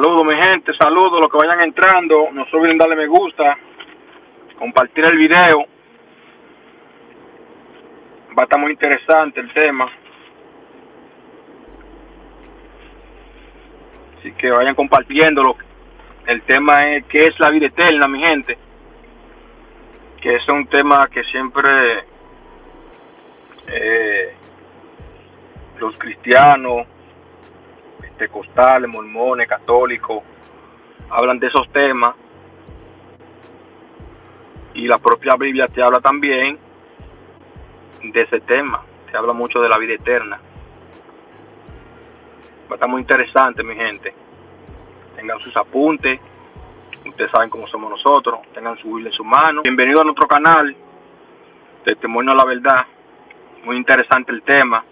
Saludos mi gente, saludos los que vayan entrando, no se olviden darle me gusta, compartir el video, va a estar muy interesante el tema, así que vayan compartiéndolo. El tema es ¿qué es la vida eterna, mi gente? Que es un tema que siempre los cristianos, pentecostales, mormones, católicos hablan de esos temas, y la propia Biblia te habla también de ese tema, te habla mucho de la vida eterna. Va a estar muy interesante, mi gente. Tengan sus apuntes, ustedes saben cómo somos nosotros, tengan su Biblia en su mano. Bienvenido a nuestro canal, Testimonio a la Verdad. Muy interesante el tema,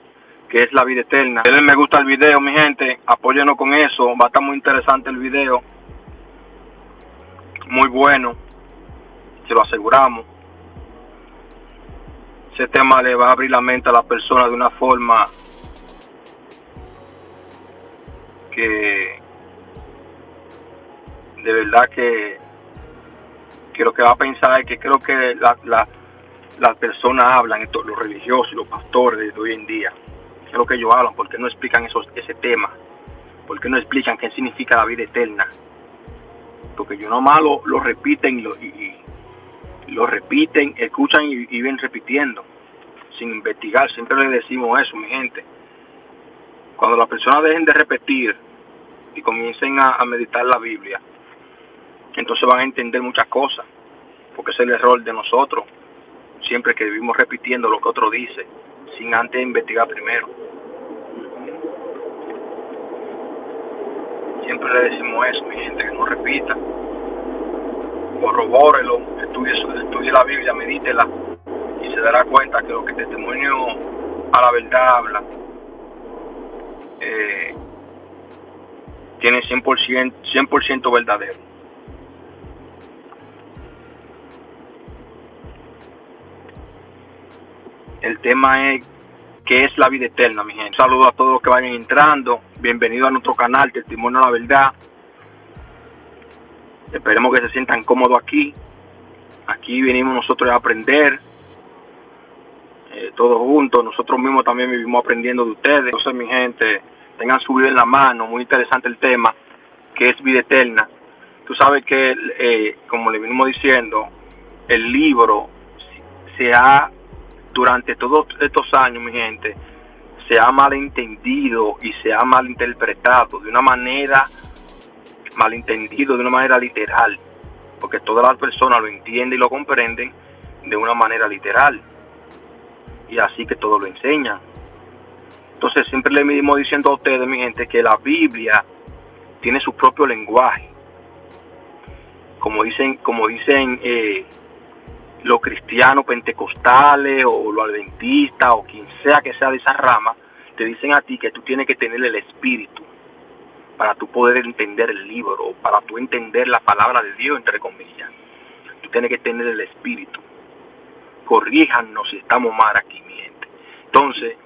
que es la vida eterna. Denle me gusta al video, mi gente, apóyenos con eso, va a estar muy interesante el video, muy bueno, se lo aseguramos. Ese tema le va a abrir la mente a la persona de una forma que de verdad que lo que va a pensar es que creo que las personas hablan, los religiosos y los pastores de hoy en día, es lo que ellos hablan, porque no explican ese tema, porque no explican qué significa la vida eterna, porque ellos nomás lo repiten y lo repiten, escuchan y ven repitiendo, sin investigar. Siempre les decimos eso, mi gente. Cuando las personas dejen de repetir y comiencen a meditar la Biblia, entonces van a entender muchas cosas, porque ese es el error de nosotros, siempre que vivimos repitiendo lo que otro dice, sin antes investigar primero. Siempre le decimos eso, mi gente, que no repita, corrobórelo, estudie la Biblia, medítela, y se dará cuenta que lo que Testimonio a la Verdad habla tiene 100% verdadero. El tema es ¿qué es la vida eterna, mi gente? Un saludo a todos los que vayan entrando, bienvenido a nuestro canal Testimonio a la Verdad. Esperemos que se sientan cómodos aquí. Aquí venimos nosotros a aprender, todos juntos. Nosotros mismos también vivimos aprendiendo de ustedes. Entonces, mi gente, tengan su vida en la mano. Muy interesante el tema, que es vida eterna. Tú sabes que, como le venimos diciendo, el libro durante todos estos años, mi gente, se ha malentendido y se ha malinterpretado de una manera literal, porque todas las personas lo entienden y lo comprenden de una manera literal, y así que todos lo enseñan. Entonces siempre le venimos diciendo a ustedes, mi gente, que la Biblia tiene su propio lenguaje, como dicen los cristianos pentecostales o los adventistas o quien sea que sea de esa rama, te dicen a ti que tú tienes que tener el espíritu para tú poder entender el libro, para tú entender la palabra de Dios, entre comillas. Tú tienes que tener el espíritu. Corríjanos si estamos mal aquí, mi gente. Entonces,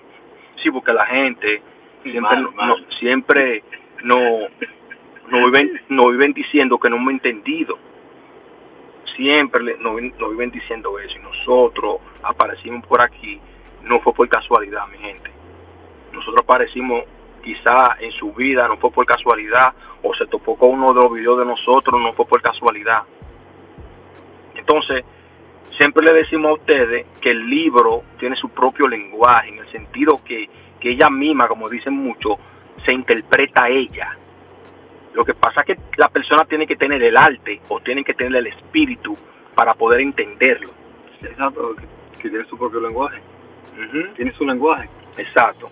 sí, porque la gente siempre nos viven diciendo que no hemos entendido. Siempre nos viven diciendo eso, y nosotros aparecimos por aquí, no fue por casualidad, mi gente. Nosotros aparecimos quizá en su vida, no fue por casualidad, o se topó con uno de los videos de nosotros, no fue por casualidad. Entonces, siempre le decimos a ustedes que el libro tiene su propio lenguaje, en el sentido que ella misma, como dicen muchos, se interpreta a ella. Lo que pasa es que la persona tiene que tener el arte o tiene que tener el espíritu para poder entenderlo. Exacto, que tiene su propio lenguaje. Tiene su lenguaje. Exacto.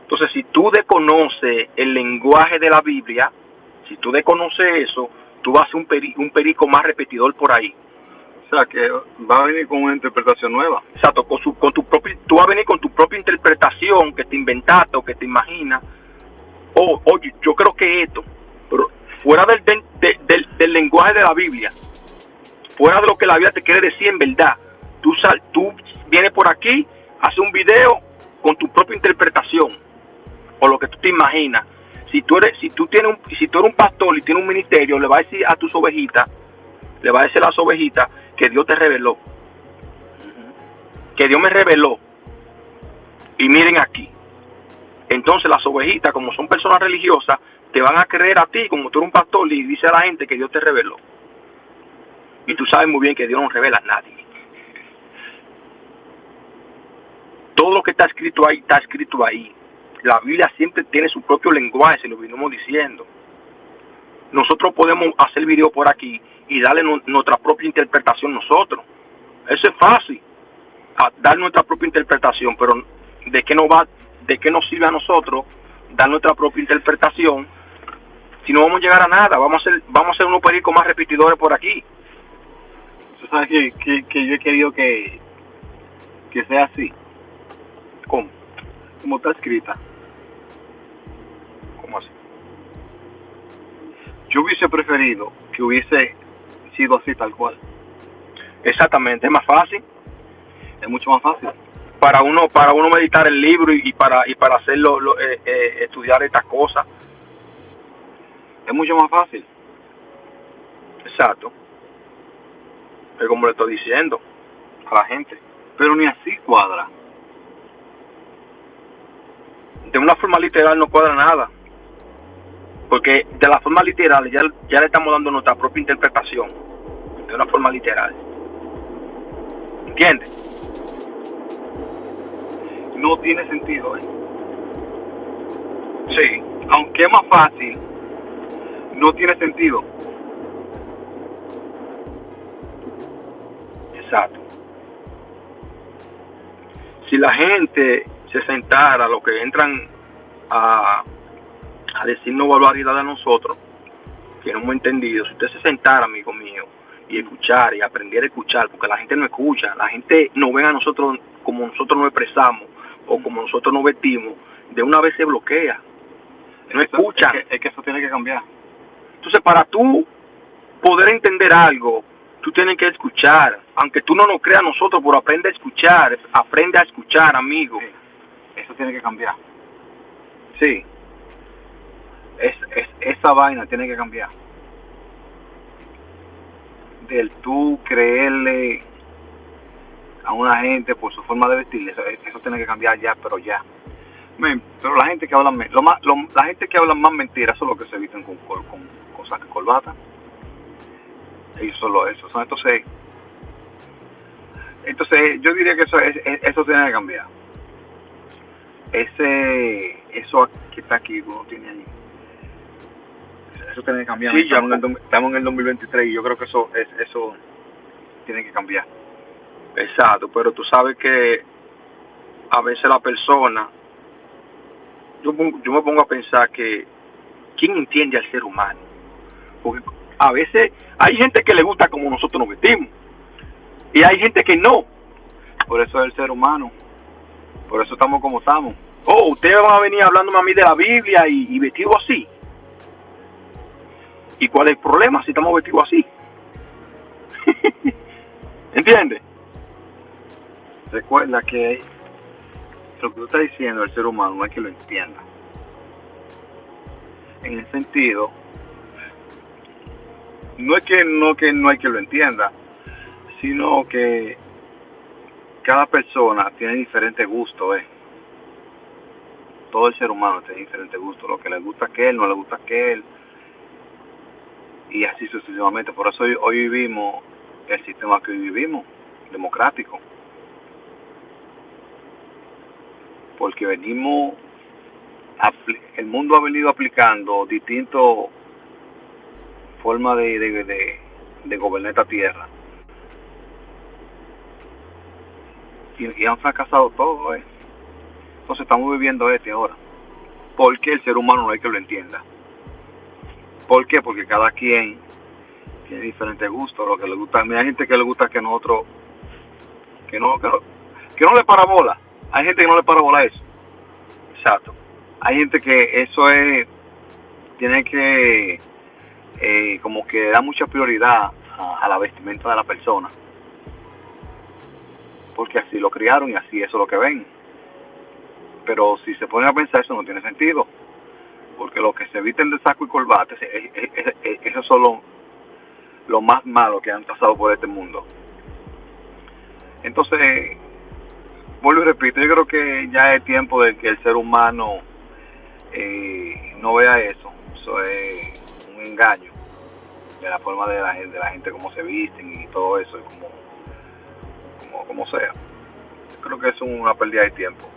Entonces, si tú desconoces el lenguaje de la Biblia, si tú desconoces eso, tú vas a ser un perico más repetidor por ahí. O sea, que va a venir con una interpretación nueva. Exacto, tú vas a venir con tu propia interpretación que te inventaste o que te imaginas. Oye, yo creo que esto, pero fuera del lenguaje de la Biblia, fuera de lo que la Biblia te quiere decir en verdad, tú vienes por aquí, haces un video con tu propia interpretación, o lo que tú te imaginas, Si tú eres un pastor y tienes un ministerio, le va a decir a tus ovejitas, le va a decir a las ovejitas que Dios te reveló, que Dios me reveló. Y miren aquí. Entonces las ovejitas, como son personas religiosas, te van a creer a ti, como tú eres un pastor, y dice a la gente que Dios te reveló. Y tú sabes muy bien que Dios no revela a nadie. Todo lo que está escrito ahí, está escrito ahí. La Biblia siempre tiene su propio lenguaje, se lo vinimos diciendo. Nosotros podemos hacer video por aquí y darle nuestra propia interpretación nosotros. Eso es fácil, dar nuestra propia interpretación, pero ¿de qué nos sirve a nosotros dar nuestra propia interpretación si no vamos a llegar a nada? Vamos a ser unos pericos más repetidores por aquí. Tú sabes que yo he querido que sea así. ¿Cómo? Como está escrita. ¿Cómo así? Yo hubiese preferido que hubiese sido así tal cual. Exactamente, es más fácil. Es mucho más fácil. Para uno meditar el libro y para hacerlo, estudiar estas cosas. Es mucho más fácil. Exacto. Es como le estoy diciendo a la gente. Pero ni así cuadra. De una forma literal no cuadra nada. Porque de la forma literal ya le estamos dando nuestra propia interpretación. De una forma literal. ¿Entiendes? No tiene sentido, ¿eh? Sí. Aunque es más fácil, no tiene sentido. Exacto. Si la gente se sentara, los que entran a decirnos barbaridad a nosotros, que no hemos entendido, si usted se sentara, amigo mío, y escuchar y aprender a escuchar, porque la gente no escucha, la gente no ve a nosotros como nosotros nos expresamos o como nosotros nos vestimos, de una vez se bloquea, no escucha. Es que eso tiene que cambiar. Entonces, para tú poder entender algo, tú tienes que escuchar, aunque tú no nos creas nosotros, pero aprende a escuchar, amigo. Sí. Eso tiene que cambiar. Sí. Esa vaina tiene que cambiar. Del tú creerle a una gente por su forma de vestir, eso tiene que cambiar ya, pero ya. Pero la gente que habla la gente que habla más mentiras son los que se visten con saco y corbata. Ellos solo eso. Entonces yo diría que eso tiene que cambiar. Eso que está aquí, uno tiene ahí. Eso tiene que cambiar. Sí, estamos en el 2023 y yo creo que eso tiene que cambiar. Exacto, pero tú sabes que a veces la persona, yo me pongo a pensar que ¿quién entiende al ser humano? Porque a veces hay gente que le gusta como nosotros nos vestimos y hay gente que no. Por eso es el ser humano. Por eso estamos como estamos. Oh, ustedes van a venir hablándome a mí de la Biblia y vestido así. ¿Y cuál es el problema si estamos vestidos así? ¿Entiendes? Recuerda que lo que tú estás diciendo del ser humano no es que lo entienda. En el sentido, no es que no hay que lo entienda, sino que cada persona tiene diferente gusto, Todo el ser humano tiene diferente gusto, lo que le gusta a aquel, no le gusta a aquel, y así sucesivamente. Por eso hoy vivimos el sistema que hoy vivimos, democrático. Porque el mundo ha venido aplicando distintas formas de gobernar esta tierra. Y han fracasado todo, Entonces estamos viviendo ahora. ¿Por qué el ser humano no hay que lo entienda? ¿Por qué? Porque cada quien tiene diferentes gustos, lo que le gusta. Hay gente que le gusta que nosotros, que no le para bola. Hay gente que no le para bola a eso. Exacto. Hay gente que eso tiene que como que da mucha prioridad a la vestimenta de la persona, porque así lo criaron y así eso es lo que ven. Pero si se ponen a pensar, eso no tiene sentido. porque los que se visten de saco y corbata, esos son los más malos que han pasado por este mundo. Entonces, vuelvo y repito, yo creo que ya es tiempo de que el ser humano no vea eso. Eso es un engaño de la forma de la gente cómo se visten y todo eso, y como sea. Yo creo que es una pérdida de tiempo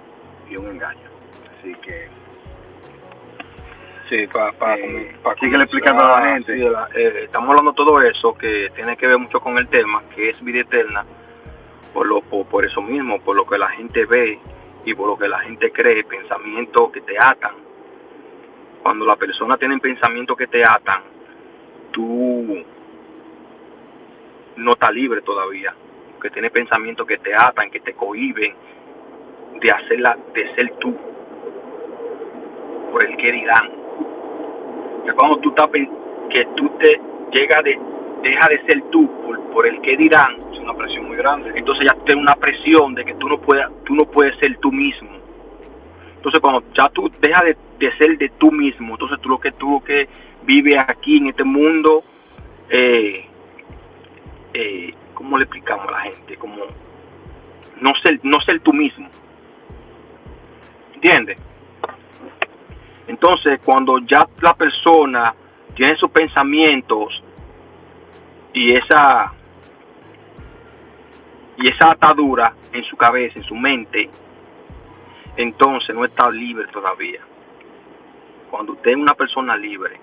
y un engaño. Así que sí, para síguele explicando a la gente. Sí, estamos hablando de todo eso que tiene que ver mucho con el tema, que es vida eterna, por eso mismo, por lo que la gente ve y por lo que la gente cree, pensamientos que te atan. Cuando la persona tiene pensamientos que te atan, tú no estás libre todavía, porque tienes pensamientos que te atan, que te cohíben de ser tú, por el que dirán. Que cuando tú estás, que tú te deja de ser tú por el que dirán, es una presión muy grande. Entonces ya tienes una presión de que tú no puedes ser tú mismo. Entonces cuando ya tú dejas de ser de tú mismo, entonces tú lo que vives aquí en este mundo, ¿cómo le explicamos a la gente? Como no ser tú mismo, ¿entiendes? Entonces cuando ya la persona tiene sus pensamientos y esa atadura en su cabeza, en su mente, entonces no está libre todavía. Cuando usted es una persona libre,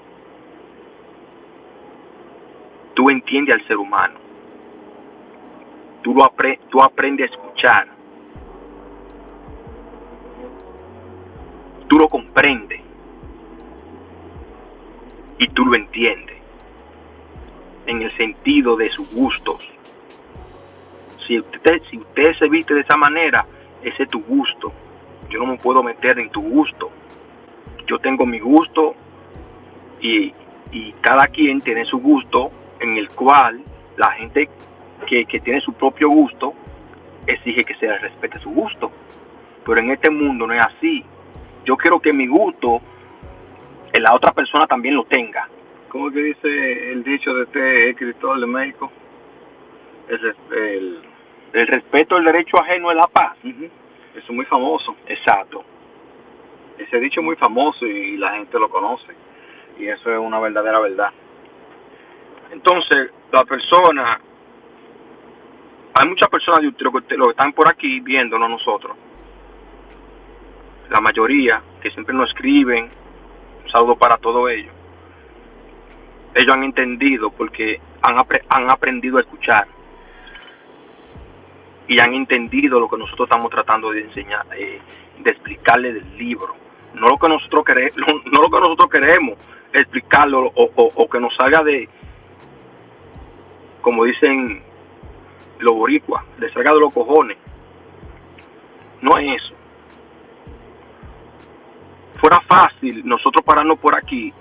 tú entiendes al ser humano, tú aprendes a escuchar, tú lo comprendes y tú lo entiendes en el sentido de sus gustos. Si usted se viste de esa manera, ese es tu gusto. Yo no me puedo meter en tu gusto. Yo tengo mi gusto y cada quien tiene su gusto, en el cual la gente que tiene su propio gusto exige que se le respete su gusto. Pero en este mundo no es así. Yo quiero que mi gusto la otra persona también lo tenga. ¿Cómo que dice el dicho de este escritor de México? El respeto al derecho ajeno es la paz. Eso es muy famoso. Exacto. Ese dicho es muy famoso y la gente lo conoce. Y eso es una verdadera verdad. Entonces, hay muchas personas de lo que están por aquí viéndonos nosotros. La mayoría que siempre nos escriben, un saludo para todos ellos. Ellos han entendido porque han aprendido a escuchar. Y han entendido lo que nosotros estamos tratando de enseñar, de explicarles del libro. No lo que nosotros queremos explicarlo o que nos salga de, como dicen los boricuas, le salga de los cojones. No es eso. Fuera fácil nosotros pararnos por aquí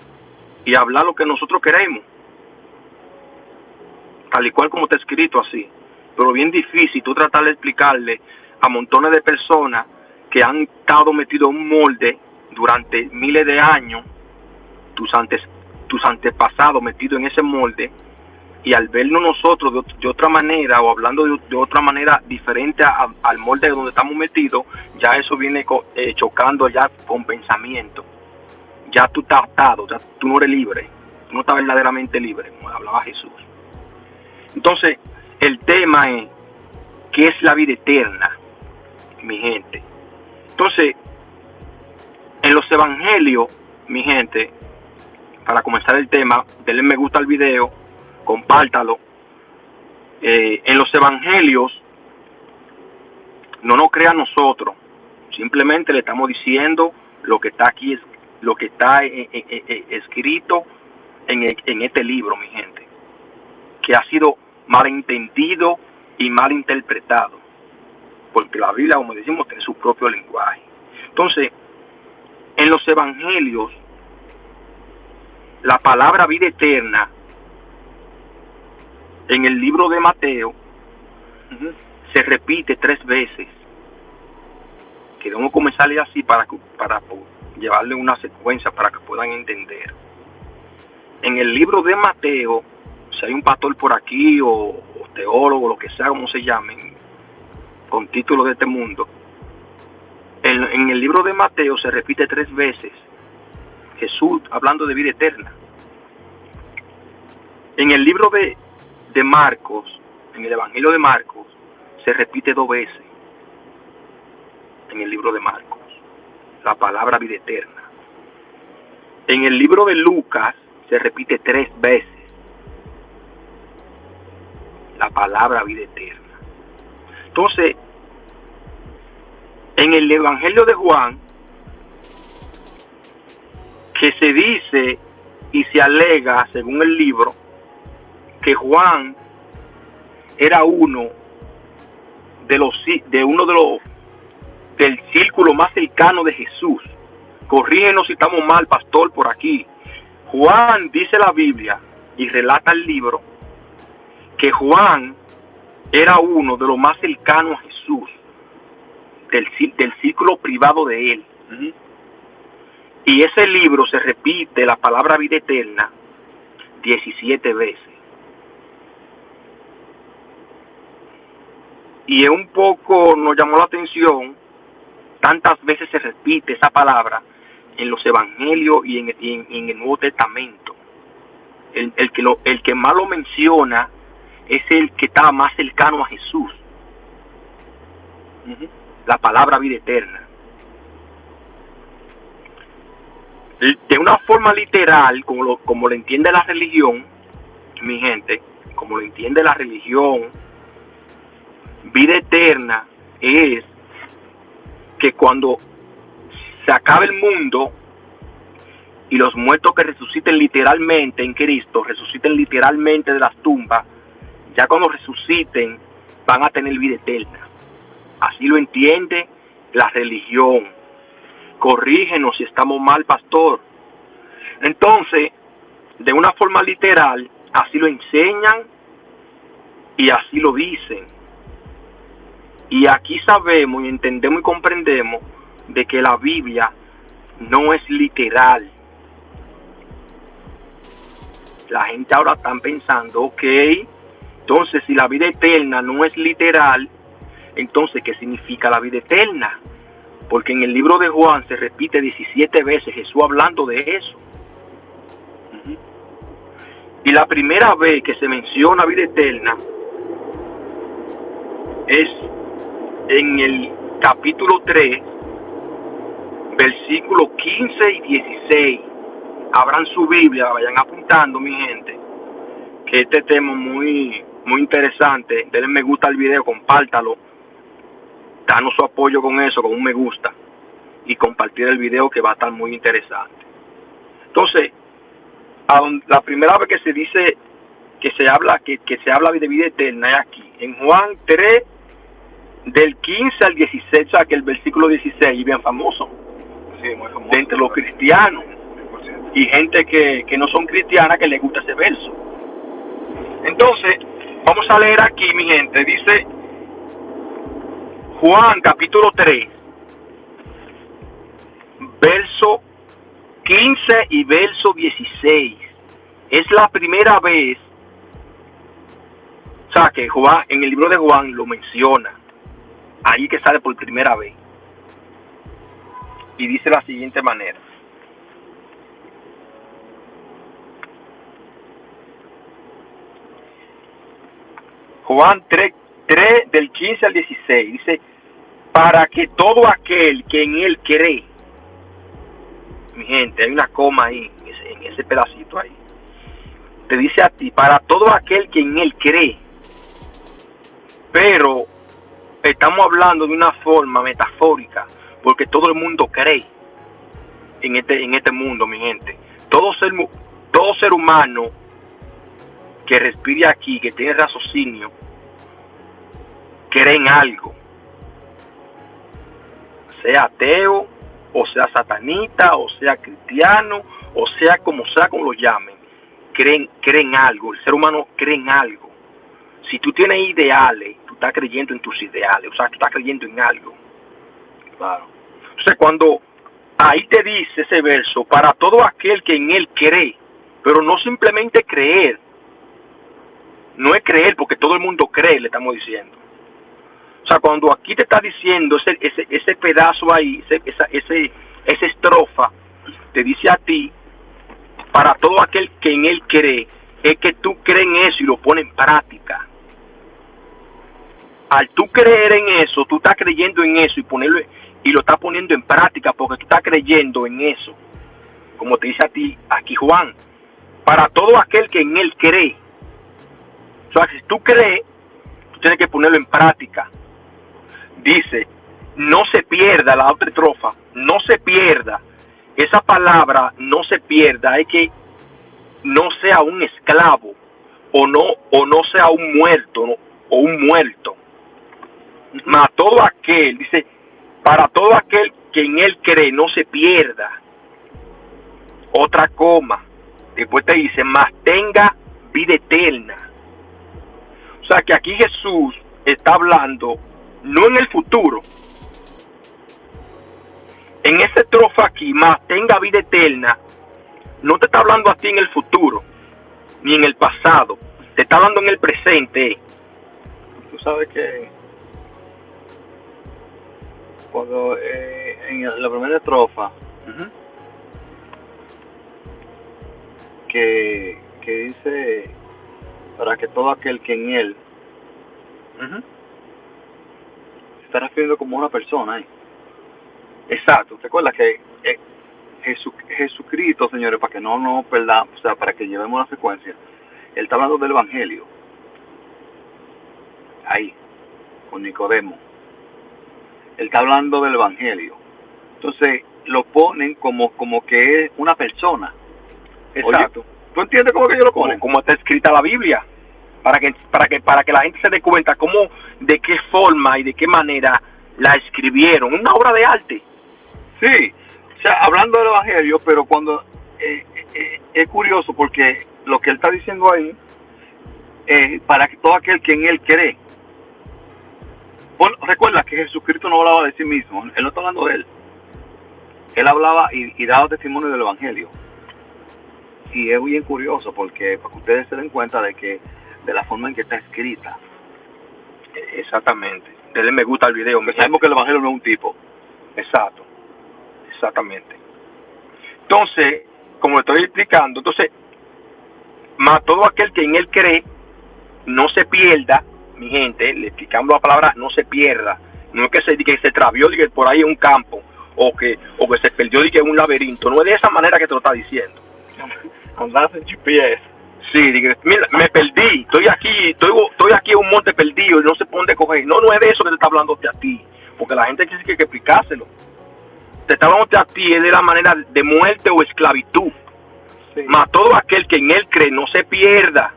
y hablar lo que nosotros queremos, tal y cual como está escrito así. Pero bien difícil tú tratar de explicarle a montones de personas que han estado metidos en un molde durante miles de años, tus antepasados metidos en ese molde, y al vernos nosotros de otra manera o hablando de otra manera diferente al molde donde estamos metidos, ya eso viene chocando ya con pensamiento. Ya tú estás atado, ya tú no eres libre, tú no estás verdaderamente libre, como hablaba Jesús. Entonces, el tema es, ¿qué es la vida eterna, mi gente? Entonces, en los evangelios, mi gente, para comenzar el tema, denle me gusta al video, compártalo. En los evangelios, no nos crea a nosotros, simplemente le estamos diciendo lo que está aquí, lo que está escrito en este libro, mi gente, que ha sido malentendido y mal interpretado, porque la Biblia, como decimos, tiene su propio lenguaje. Entonces, en los evangelios, la palabra vida eterna, en el libro de Mateo, se repite 3 veces. Queremos comenzar así para llevarle una secuencia para que puedan entender. En el libro de Mateo, si hay un pastor por aquí o teólogo, lo que sea, como se llamen, con título de este mundo, en el libro de Mateo se repite 3 veces Jesús hablando de vida eterna. En el libro de Marcos, en el Evangelio de Marcos, se repite 2 veces. En el libro de Marcos, la palabra vida eterna. En el libro de Lucas se repite 3 veces la palabra vida eterna. Entonces, en el Evangelio de Juan, que se dice y se alega, según el libro, que Juan era uno del círculo más cercano de Jesús. Corrígenos si estamos mal, pastor, por aquí. Juan, dice la Biblia y relata el libro, que Juan era uno de los más cercanos a Jesús, del círculo privado de él. Y ese libro se repite la palabra vida eterna 17 veces. Y es un poco, nos llamó la atención, tantas veces se repite esa palabra en los evangelios y en el Nuevo Testamento. El que más lo menciona es el que está más cercano a Jesús. La palabra vida eterna. De una forma literal, como lo entiende la religión, mi gente, como lo entiende la religión, vida eterna es que cuando se acabe el mundo y los muertos que resuciten literalmente en Cristo, resuciten literalmente de las tumbas, ya cuando resuciten van a tener vida eterna. Así lo entiende la religión. Corrígenos si estamos mal, pastor. Entonces, de una forma literal, así lo enseñan y así lo dicen. Y aquí sabemos y entendemos y comprendemos de que la Biblia no es literal. La gente ahora está pensando, ok, entonces si la vida eterna no es literal, entonces ¿qué significa la vida eterna? Porque en el libro de Juan se repite 17 veces Jesús hablando de eso. Y la primera vez que se menciona vida eterna es en el capítulo 3, versículos 15 y 16. Abran su Biblia, vayan apuntando, mi gente, que este tema es muy interesante. Denle me gusta al video, compártalo, danos su apoyo con eso, con un me gusta, y compartir el video, que va a estar muy interesante. Entonces, la primera vez que se dice que se habla de vida eterna es aquí, en Juan 3, del 15 al 16, o sea que el versículo 16 es bien famoso, Sí, muy famoso. de entre los cristianos 100%. y gente que no son cristianas, que les gusta ese verso. Entonces, vamos a leer aquí, mi gente. Dice Juan capítulo 3, verso 15 y verso 16. Es la primera vez, o sea, que Juan, en el libro de Juan lo menciona. Ahí que sale por primera vez. Y dice de la siguiente manera. Juan 3, del 15 al 16. Dice, para que todo aquel que en él cree. Mi gente, hay una coma ahí, en ese pedacito ahí. Te dice a ti, para todo aquel que en él cree. Pero estamos hablando de una forma metafórica, porque todo el mundo cree en este mundo, mi gente. Todo ser humano que respire aquí, que tiene raciocinio, cree en algo. Sea ateo, o sea satanita, o sea cristiano, o sea como lo llamen. Creen algo. El ser humano cree en algo. Si tú tienes ideales, tú estás creyendo en tus ideales, o sea, tú estás creyendo en algo. Claro. Entonces, cuando ahí te dice ese verso, para todo aquel que en él cree, pero no simplemente creer, no es creer porque todo el mundo cree, le estamos diciendo. O sea, cuando aquí te está diciendo ese pedazo ahí, esa estrofa, te dice a ti, para todo aquel que en él cree, es que tú crees en eso y lo pones en práctica. Al tú creer en eso, tú estás creyendo en eso y lo estás poniendo en práctica porque tú estás creyendo en eso. Como te dice a ti aquí Juan, para todo aquel que en él cree. O sea, si tú crees, tú tienes que ponerlo en práctica. Dice, no se pierda, la otra estrofa, no se pierda. Esa palabra, no se pierda, es que no sea un esclavo o no sea un muerto, ¿no? O un muerto. Mas todo aquel, dice, para todo aquel que en él cree, no se pierda. Otra coma. Después te dice, mas tenga vida eterna. O sea que aquí Jesús está hablando no en el futuro. En esa estrofa aquí, más tenga vida eterna, no te está hablando a ti en el futuro, ni en el pasado. Te está hablando en el presente. Tú sabes que cuando en la primera estrofa, que dice, para que todo aquel que en él, se está refiriendo como una persona, Exacto. ¿Recuerdas que Jesucristo, señores, para que no nos perdamos, o sea, para que llevemos la secuencia, él está hablando del Evangelio, ahí, con Nicodemo. Él está hablando del Evangelio. Entonces, lo ponen como que es una persona. Exacto. Oye, ¿tú entiendes cómo que ellos lo ponen? Como está escrita la Biblia. Para que la gente se dé cuenta cómo, de qué forma y de qué manera la escribieron. Una obra de arte. Sí. O sea, hablando del Evangelio, pero cuando es curioso porque lo que él está diciendo ahí, para que todo aquel que en él cree. Recuerda que Jesucristo no hablaba de sí mismo, él no está hablando de él. Él hablaba y daba testimonio del Evangelio. Y es bien curioso porque para que ustedes se den cuenta de la forma en que está escrita. Exactamente. Denle me gusta al video. Sabemos que el Evangelio no es un tipo. Exacto. Exactamente. Entonces, como estoy explicando, más todo aquel que en él cree, no se pierda. Mi gente, le explicamos la palabra no se pierda. No es que se travió que por ahí en un campo o que se perdió que en un laberinto. No es de esa manera que te lo está diciendo. Andás en GPS. Sí, mira, me perdí. Estoy aquí en un monte perdido y no sé por dónde coger. No es de eso que te está hablando a ti. Porque la gente tiene que explicárselo. Te está hablando a ti es de la manera de muerte o esclavitud. Sí. Mas todo aquel que en él cree no se pierda.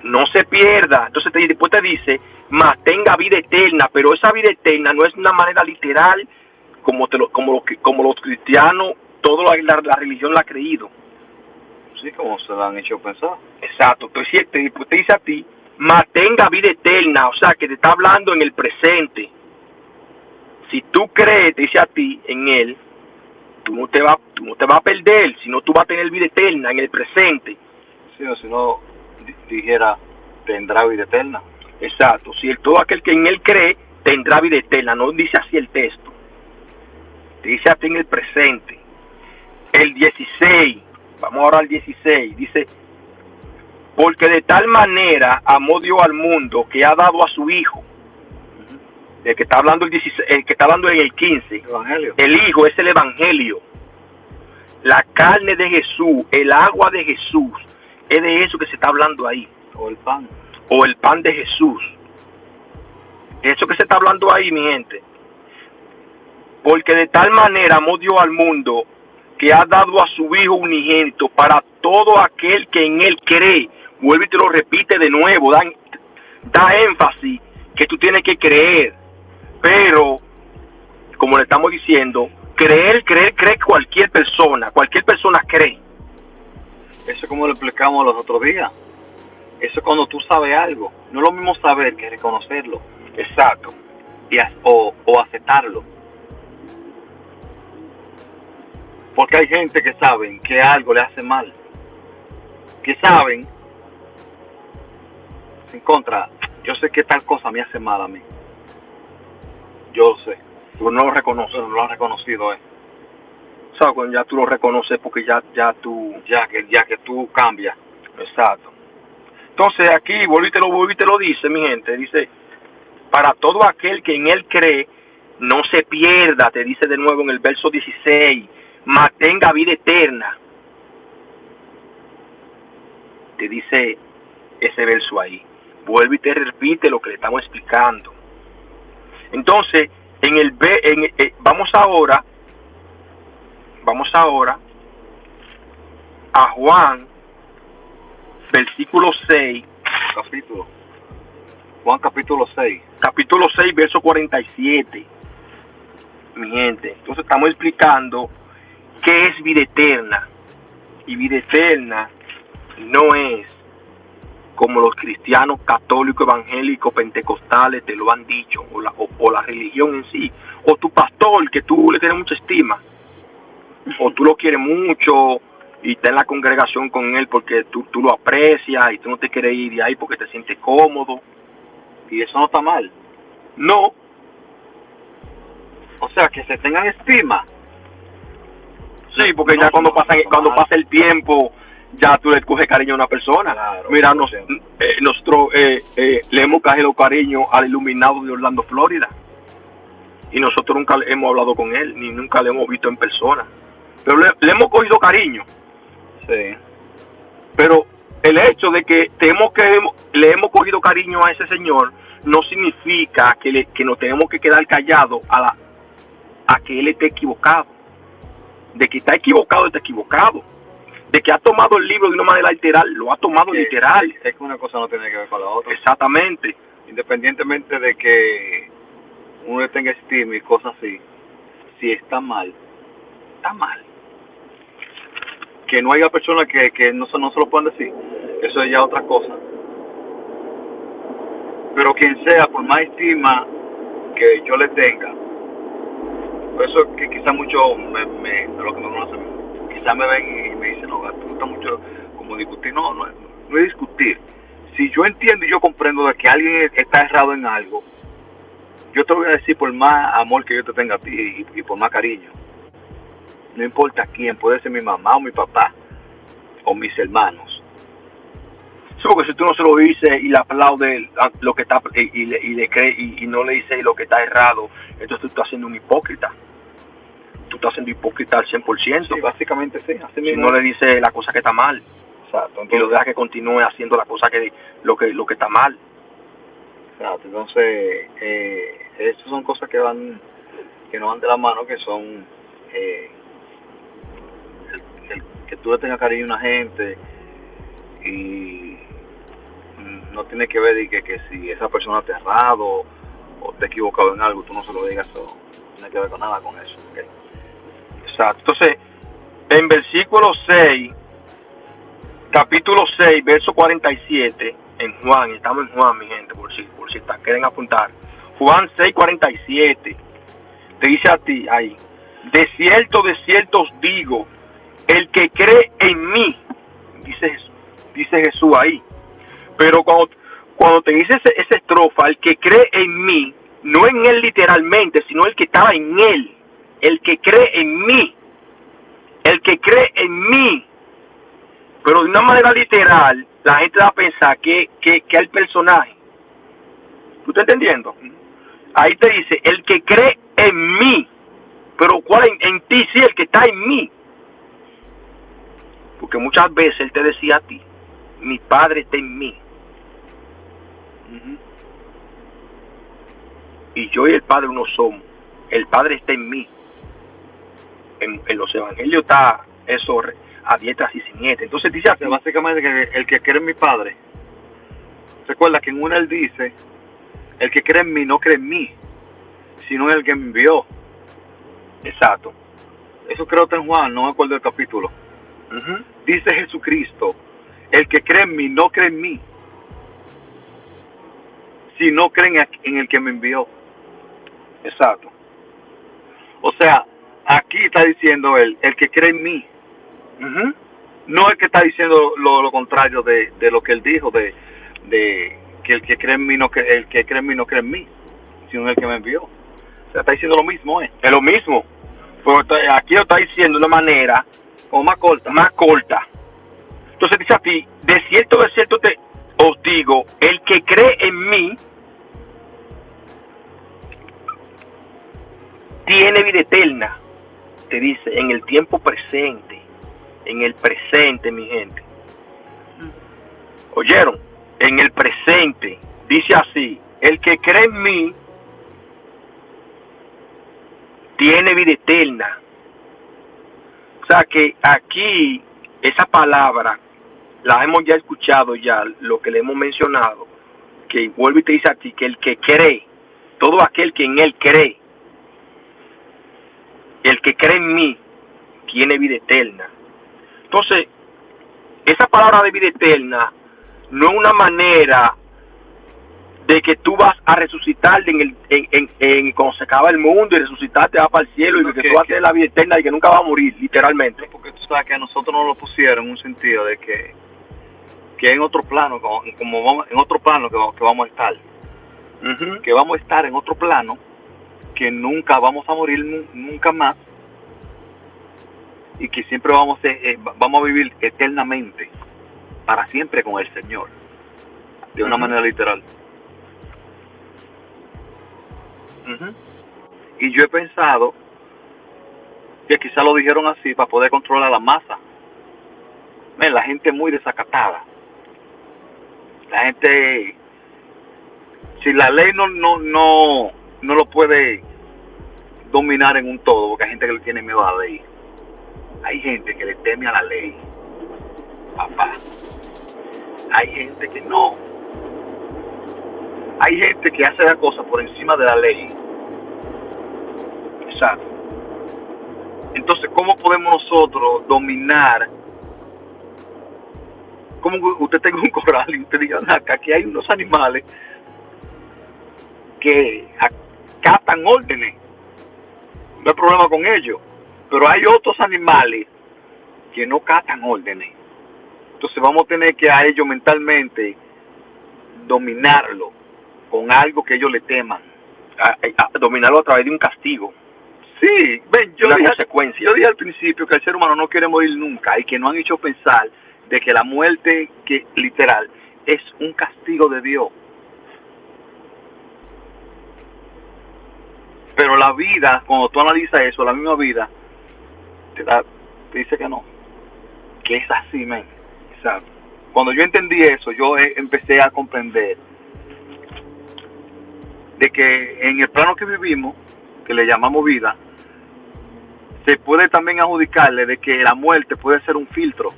No se pierda. Entonces después te dice, mas tenga vida eterna. Pero esa vida eterna no es una manera literal como los cristianos, toda la religión la ha creído. Sí, como se lo han hecho pensar. Exacto. Entonces después te dice a ti, mas tenga vida eterna. O sea, que te está hablando en el presente. Si tú crees, te dice a ti en él, tú no te vas a perder, sino tú vas a tener vida eterna en el presente. Sí, o si no dijera, tendrá vida eterna. Exacto. Si todo aquel que en él cree, tendrá vida eterna. No dice así el texto. Te dice a ti en el presente. El 16, vamos ahora al 16, dice, porque de tal manera amó Dios al mundo que ha dado a su Hijo. El que está hablando el que está hablando en el 15. Evangelio. El Hijo es el Evangelio. La carne de Jesús, el agua de Jesús, es de eso que se está hablando ahí. O el pan. O el pan de Jesús. Eso que se está hablando ahí, mi gente. Porque de tal manera amó Dios al mundo que ha dado a su Hijo unigénito para todo aquel que en él cree. Vuelve y te lo repite de nuevo. Da énfasis que tú tienes que creer. Pero, como le estamos diciendo, cree cualquier persona cree. Eso es como lo explicamos los otros días. Eso es cuando tú sabes algo. No es lo mismo saber que reconocerlo. Exacto. O aceptarlo. Porque hay gente que saben que algo le hace mal. Que saben, en contra, yo sé que tal cosa me hace mal a mí. Yo lo sé. Tú no lo reconoces. Pero no lo han reconocido, O sea, cuando ya tú lo reconoces porque ya tú... Ya que tú cambias. Exacto. Entonces aquí, vuelve y te lo dice, mi gente. Dice, para todo aquel que en él cree, no se pierda, te dice de nuevo en el verso 16, mas tenga vida eterna. Te dice ese verso ahí. Vuelve y te repite lo que le estamos explicando. Entonces, vamos ahora a Juan, versículo 6. Juan capítulo 6. Capítulo 6, verso 47. Mi gente, entonces estamos explicando qué es vida eterna. Y vida eterna no es como los cristianos católicos, evangélicos, pentecostales te lo han dicho, o la religión en sí, o tu pastor que tú le tienes mucha estima, o tú lo quieres mucho y estás en la congregación con él porque tú lo aprecias y tú no te quieres ir de ahí porque te sientes cómodo. Y eso no está mal. No. O sea, que se tengan estima. Sí, porque ya cuando pasa el tiempo, ya tú le coges cariño a una persona. Claro, mira, nosotros le hemos cogido cariño al iluminado de Orlando, Florida. Y nosotros nunca hemos hablado con él, ni nunca le hemos visto en persona. Pero le hemos cogido cariño. Sí. Pero el hecho de que le hemos cogido cariño a ese señor no significa que nos tenemos que quedar callados a que él esté equivocado. De que está equivocado, de que ha tomado el libro de una manera literal, lo ha tomado literal. Es que una cosa no tiene que ver con la otra. Exactamente. Independientemente de que uno tenga estima y cosas así, si está mal, está mal. Que no haya personas que no se lo puedan decir, eso es ya otra cosa. Pero quien sea, por más estima que yo le tenga, por eso que quizá mucho de lo que me conocen, quizá me ven y me dicen, no, te gusta mucho como discutir. No es discutir. Si yo entiendo y yo comprendo de que alguien está errado en algo, yo te voy a decir por más amor que yo te tenga a ti y por más cariño. No importa quién, puede ser mi mamá o mi papá o mis hermanos. Sí, porque si tú no se lo dices y le aplaudes lo que está y le cree y no le dices lo que está errado, entonces tú estás siendo un hipócrita. Tú estás siendo hipócrita al 100%. Sí, básicamente sí. Así si no le dices la cosa que está mal. Exacto. Entonces, y lo deja que continúe haciendo la cosa lo que está mal. Exacto. Entonces, estas son cosas que no van de la mano, que son que tú le tengas cariño a una gente y no tiene que ver que si esa persona te ha errado o te ha equivocado en algo, tú no se lo digas, no tiene que ver con nada con eso. ¿Okay? Exacto. Entonces, en versículo 6, capítulo 6, verso 47, en Juan, estamos en Juan, mi gente, por si quieren apuntar. Juan 6, 47, te dice a ti ahí, de cierto os digo, el que cree en mí, dice Jesús ahí, pero cuando te dice esa estrofa, el que cree en mí, no en él literalmente, sino el que estaba en él, el que cree en mí, pero de una manera literal, la gente va a pensar que el personaje. ¿Tú estás entendiendo? Ahí te dice, el que cree en mí, pero ¿cuál en ti? Sí, el que está en mí. Porque muchas veces él te decía a ti, mi Padre está en mí. Y yo y el Padre uno somos. El Padre está en mí. En los evangelios está eso a diestra y siniestra. Entonces dice así, básicamente que el que cree en mi Padre, recuerda que en una él dice, el que cree en mí no cree en mí, sino en el que me envió. Exacto. Eso creo que en Juan, no me acuerdo del capítulo. Dice Jesucristo, el que cree en mí no cree en mí, sino cree en el que me envió. Exacto. O sea, aquí está diciendo él, el que cree en mí. Ujú. No el que está diciendo lo contrario de lo que él dijo, de que el que cree en mí no cree, el que cree en mí no cree en mí, sino el que me envió. O sea, está diciendo lo mismo, Es lo mismo. Pero aquí lo está diciendo de una manera como más corta. más corta. Entonces dice a ti, de cierto te os digo, el que cree en mí tiene vida eterna. Te dice, en el tiempo presente. En el presente, mi gente. ¿Oyeron? En el presente. Dice así, el que cree en mí tiene vida eterna. O sea que aquí, esa palabra, la hemos ya escuchado ya, lo que le hemos mencionado, que vuelve y te dice a ti que el que cree, todo aquel que en él cree, el que cree en mí, tiene vida eterna. Entonces, esa palabra de vida eterna no es una manera de que tú vas a resucitar cuando se acaba el mundo y resucitar te vas para el cielo y que tú vas a tener la vida eterna y que nunca vas a morir, literalmente. Porque tú sabes que a nosotros nos lo pusieron en un sentido de que en otro plano, como vamos, en otro plano que vamos a estar. Uh-huh. Que vamos a estar en otro plano, que nunca vamos a morir nunca más y que siempre vamos a vivir eternamente, para siempre con el Señor, de una manera literal. Y yo he pensado que quizá lo dijeron así para poder controlar la masa. La gente es muy desacatada. La gente, si la ley no lo puede dominar en un todo, porque hay gente que le tiene miedo a la ley. Hay gente que le teme a la ley, papá. Hay gente que no. Hay gente que hace las cosas por encima de la ley. Exacto. Entonces, ¿cómo podemos nosotros dominar? Como usted tenga un corral y usted diga, acá aquí hay unos animales que acatan órdenes. No hay problema con ellos. Pero hay otros animales que no catan órdenes. Entonces vamos a tener que a ellos mentalmente dominarlo con algo que ellos le teman. A dominarlo a través de un castigo. Sí, ven, yo dije al principio que el ser humano no quiere morir nunca y que no han hecho pensar de que la muerte, que literal, es un castigo de Dios. Pero la vida, cuando tú analizas eso, la misma vida, te dice que no, que es así, men. Exacto. Cuando yo entendí eso, yo empecé a comprender de que en el plano que vivimos, que le llamamos vida, se puede también adjudicarle de que la muerte puede ser un filtro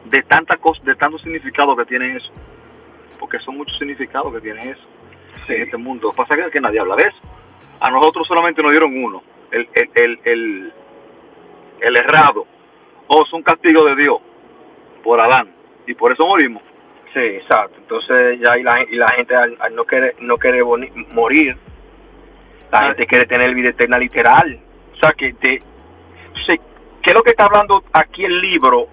de tanto significado que tiene eso, porque son muchos significados que tiene eso en este mundo. Lo que pasa es que nadie habla de eso. A nosotros solamente nos dieron uno, el errado. Es un castigo de Dios por Adán y por eso morimos. Sí, exacto. Entonces ya y la gente al no querer morir, la gente quiere tener vida eterna literal. O sea que ¿qué es lo que está hablando aquí el libro?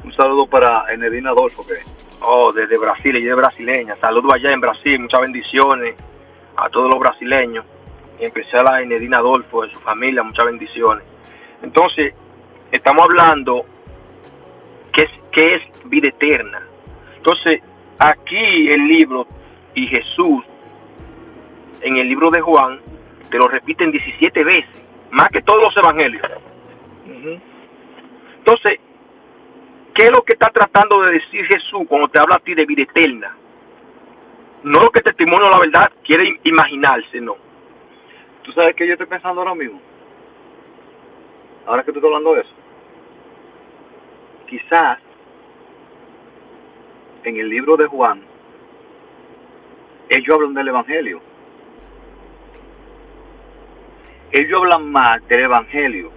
Un saludo para Enedina Adolfo, desde Brasil, ella es brasileña. Saludos allá en Brasil, muchas bendiciones a todos los brasileños, en especial a Enedina Adolfo, de su familia, muchas bendiciones. Entonces, estamos hablando que es vida eterna. Entonces, aquí el libro y Jesús, en el libro de Juan, te lo repiten 17 veces, más que todos los evangelios. Entonces, ¿qué es lo que está tratando de decir Jesús cuando te habla a ti de vida eterna? No lo que testimonio la verdad quiere imaginarse, no. ¿Tú sabes qué yo estoy pensando ahora mismo? Ahora que tú estás hablando de eso. Quizás en el libro de Juan ellos hablan del evangelio. Ellos hablan más del evangelio.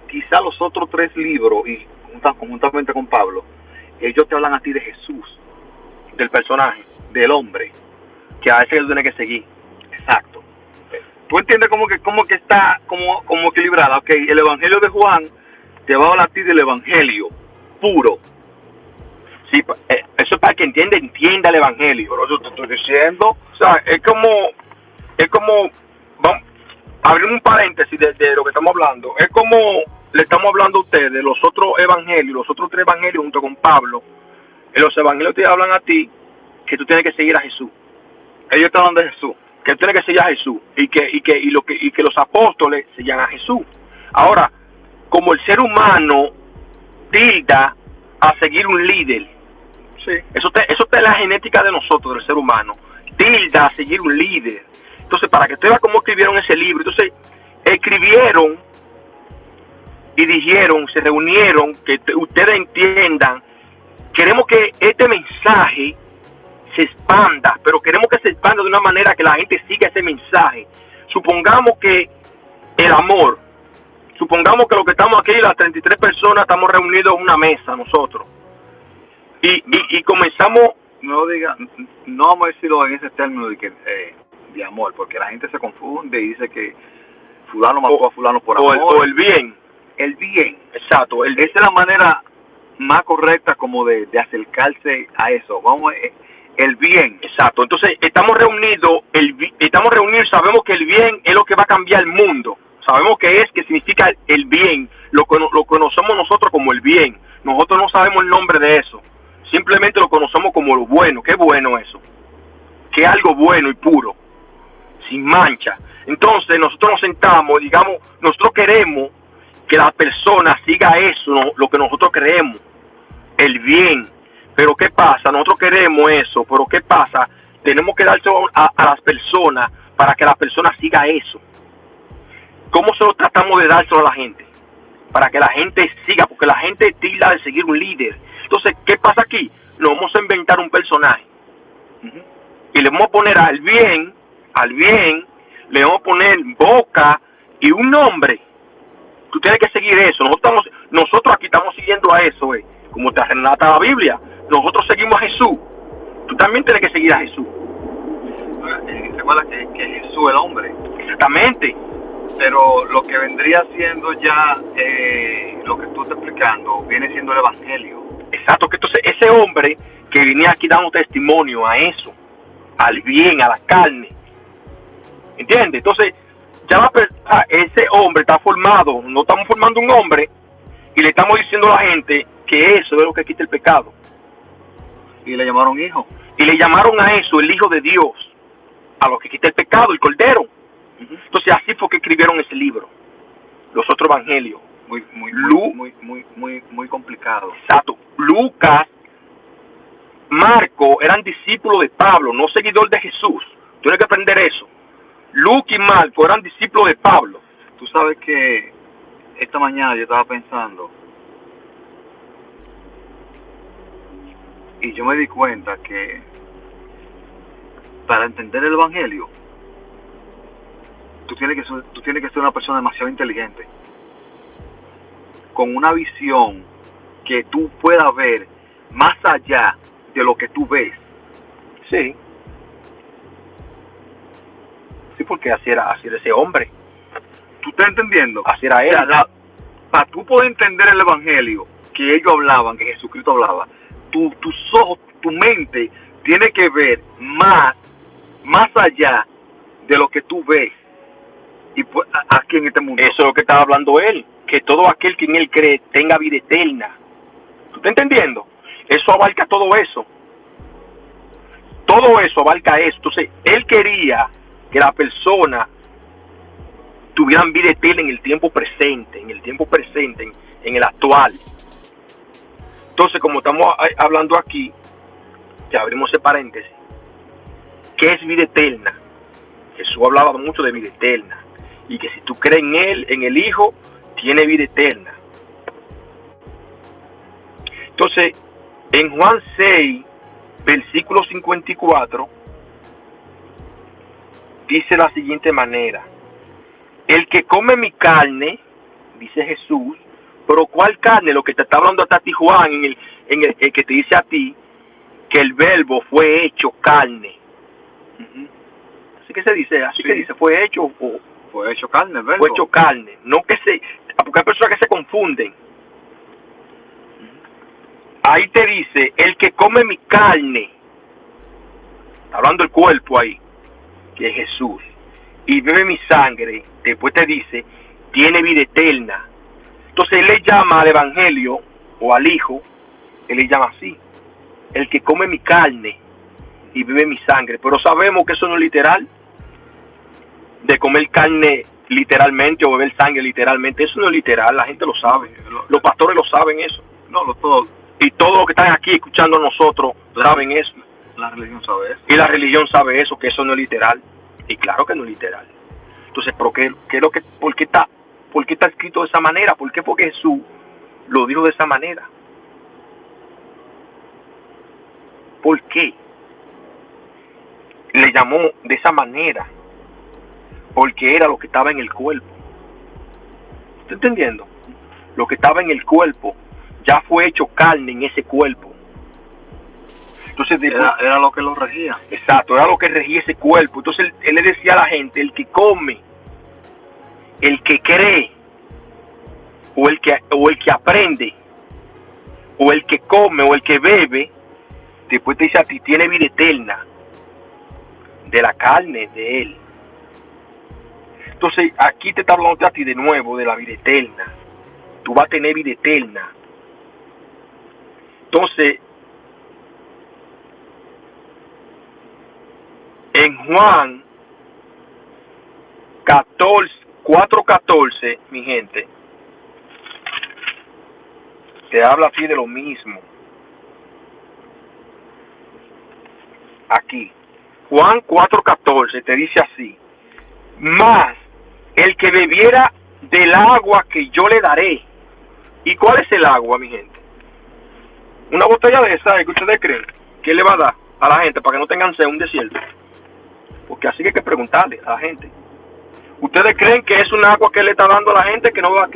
Quizás los otros 3 libros, y conjuntamente con Pablo, ellos te hablan a ti de Jesús, del personaje, del hombre, que a ese tú tienes que seguir. Exacto. tú entiendes como que está como equilibrada. Ok, el Evangelio de Juan te va a hablar a ti del Evangelio puro. Sí, eso es para que entienda el Evangelio. Pero yo te estoy diciendo, O sea, es como, vamos, abrir un paréntesis de lo que estamos hablando. Es como le estamos hablando a ustedes de los otros evangelios, los otros 3 evangelios junto con Pablo. En los evangelios te hablan a ti que tú tienes que seguir a Jesús. ellos te hablan de Jesús. Que tú tienes que seguir a Jesús y que los apóstoles seguían a Jesús. Ahora, como el ser humano tilda a seguir un líder, Sí. eso está en la genética de nosotros, del ser humano, tilda a seguir un líder. Entonces, para que tú veas cómo escribieron ese libro, entonces escribieron y dijeron, se reunieron, que ustedes entiendan, queremos que este mensaje se expanda, pero queremos que se expanda de una manera que la gente siga ese mensaje. Supongamos que el amor, supongamos que los que estamos aquí, las 33 personas, estamos reunidos en una mesa nosotros, y comenzamos. No diga, no vamos a decirlo en ese término de amor, porque la gente se confunde y dice que fulano mató a fulano por amor. O el bien. El bien. Exacto. Esa es la manera más correcta como de acercarse a eso. El bien. Exacto. Entonces, estamos reunidos, sabemos que el bien es lo que va a cambiar el mundo. Sabemos que significa el bien, lo conocemos nosotros como el bien. Nosotros no sabemos el nombre de eso. Simplemente lo conocemos como lo bueno. ¿Qué bueno eso? Que es algo bueno y puro, sin mancha. Entonces, nosotros nos sentamos, digamos, nosotros queremos que la persona siga eso, lo que nosotros creemos, el bien. Pero ¿qué pasa? Nosotros queremos eso, pero ¿qué pasa? Tenemos que dárselo a las personas para que la persona siga eso. ¿Cómo se lo tratamos de dárselo a la gente? Para que la gente siga, porque la gente tilda de seguir un líder. Entonces, ¿qué pasa aquí? Nos vamos a inventar un personaje. Y le vamos a poner al bien, le vamos a poner boca y un nombre. Tú tienes que seguir eso. Nosotros aquí estamos siguiendo a eso, como te relata la Biblia. Nosotros seguimos a Jesús. Tú también tienes que seguir a Jesús. Recuerda que Jesús es el hombre. Exactamente. Pero lo que vendría siendo ya lo que tú estás explicando viene siendo el Evangelio. Exacto, que entonces ese hombre que venía aquí dando testimonio a eso, al bien, a la carne, ¿entiendes? Entonces, ya ese hombre está formado, no estamos formando un hombre y le estamos diciendo a la gente que eso es lo que quita el pecado. Y le llamaron hijo. Y le llamaron a eso el Hijo de Dios, a lo que quita el pecado, el Cordero. Entonces así fue que escribieron ese libro, los otros evangelios. Muy complicado. Exacto. Lucas, Marco eran discípulos de Pablo, no seguidor de Jesús. Tienes que aprender eso. Lucas y Marco eran discípulos de Pablo. Tú sabes que esta mañana yo estaba pensando y yo me di cuenta que para entender el Evangelio tú tienes que ser una persona demasiado inteligente, con una visión que tú puedas ver más allá de lo que tú ves. Sí. Sí, porque así era ese hombre. ¿Tú estás entendiendo? Así era él. O sea, para tú poder entender el Evangelio que ellos hablaban, que Jesucristo hablaba, tus ojos, tu mente tiene que ver más allá de lo que tú ves y pues, aquí en este mundo. Eso es lo que estaba hablando él, que todo aquel que en él cree tenga vida eterna. ¿Tú estás entendiendo? Eso abarca todo eso. Todo eso abarca eso. Entonces, él quería que la persona tuvieran vida eterna en el tiempo presente, en el actual. Entonces, como estamos hablando aquí, que abrimos ese paréntesis, ¿qué es vida eterna? Jesús hablaba mucho de vida eterna, y que si tú crees en él, en el Hijo, tiene vida eterna. Entonces, en Juan 6, versículo 54, dice la siguiente manera: el que come mi carne, dice Jesús, pero ¿cuál carne? Lo que te está hablando hasta a ti, Juan, en el que te dice a ti que el verbo fue hecho carne. así que se dice, así que dice, fue hecho carne, ¿verdad? Fue hecho carne, no que porque hay personas que se confunden. Ahí te dice, el que come mi carne, hablando del cuerpo ahí, que es Jesús, y bebe mi sangre, después te dice, tiene vida eterna. Entonces él le llama al evangelio, o al hijo, él le llama así, el que come mi carne y bebe mi sangre. Pero sabemos que eso no es literal, de comer carne literalmente o beber sangre literalmente. Eso no es literal, la gente lo sabe, los pastores lo saben eso. Y todos los que están aquí escuchando a nosotros saben eso. La religión sabe eso. Y la religión sabe eso, que eso no es literal. Y claro que no es literal. Entonces, ¿por qué está escrito de esa manera? ¿Por qué? Porque Jesús lo dijo de esa manera. ¿Por qué? Le llamó de esa manera. Porque era lo que estaba en el cuerpo. ¿Está entendiendo? Lo que estaba en el cuerpo ya fue hecho carne en ese cuerpo. Entonces era lo que lo regía. Exacto, era lo que regía ese cuerpo. Entonces él le decía a la gente, el que come, el que cree, o el que aprende, o el que come, o el que bebe, después te dice a ti, tiene vida eterna, de la carne de él. Entonces aquí te está hablando a ti de nuevo de la vida eterna. Tú vas a tener vida eterna. Entonces, en Juan 4:14, mi gente, te habla así de lo mismo. Aquí, Juan 4:14 te dice así, mas el que bebiera del agua que yo le daré. ¿Y cuál es el agua, mi gente? Una botella de esa, que ustedes creen que le va a dar a la gente para que no tengan sed en un desierto. Porque así que hay que preguntarle a la gente. ¿Ustedes creen que es un agua que le está dando a la gente que no van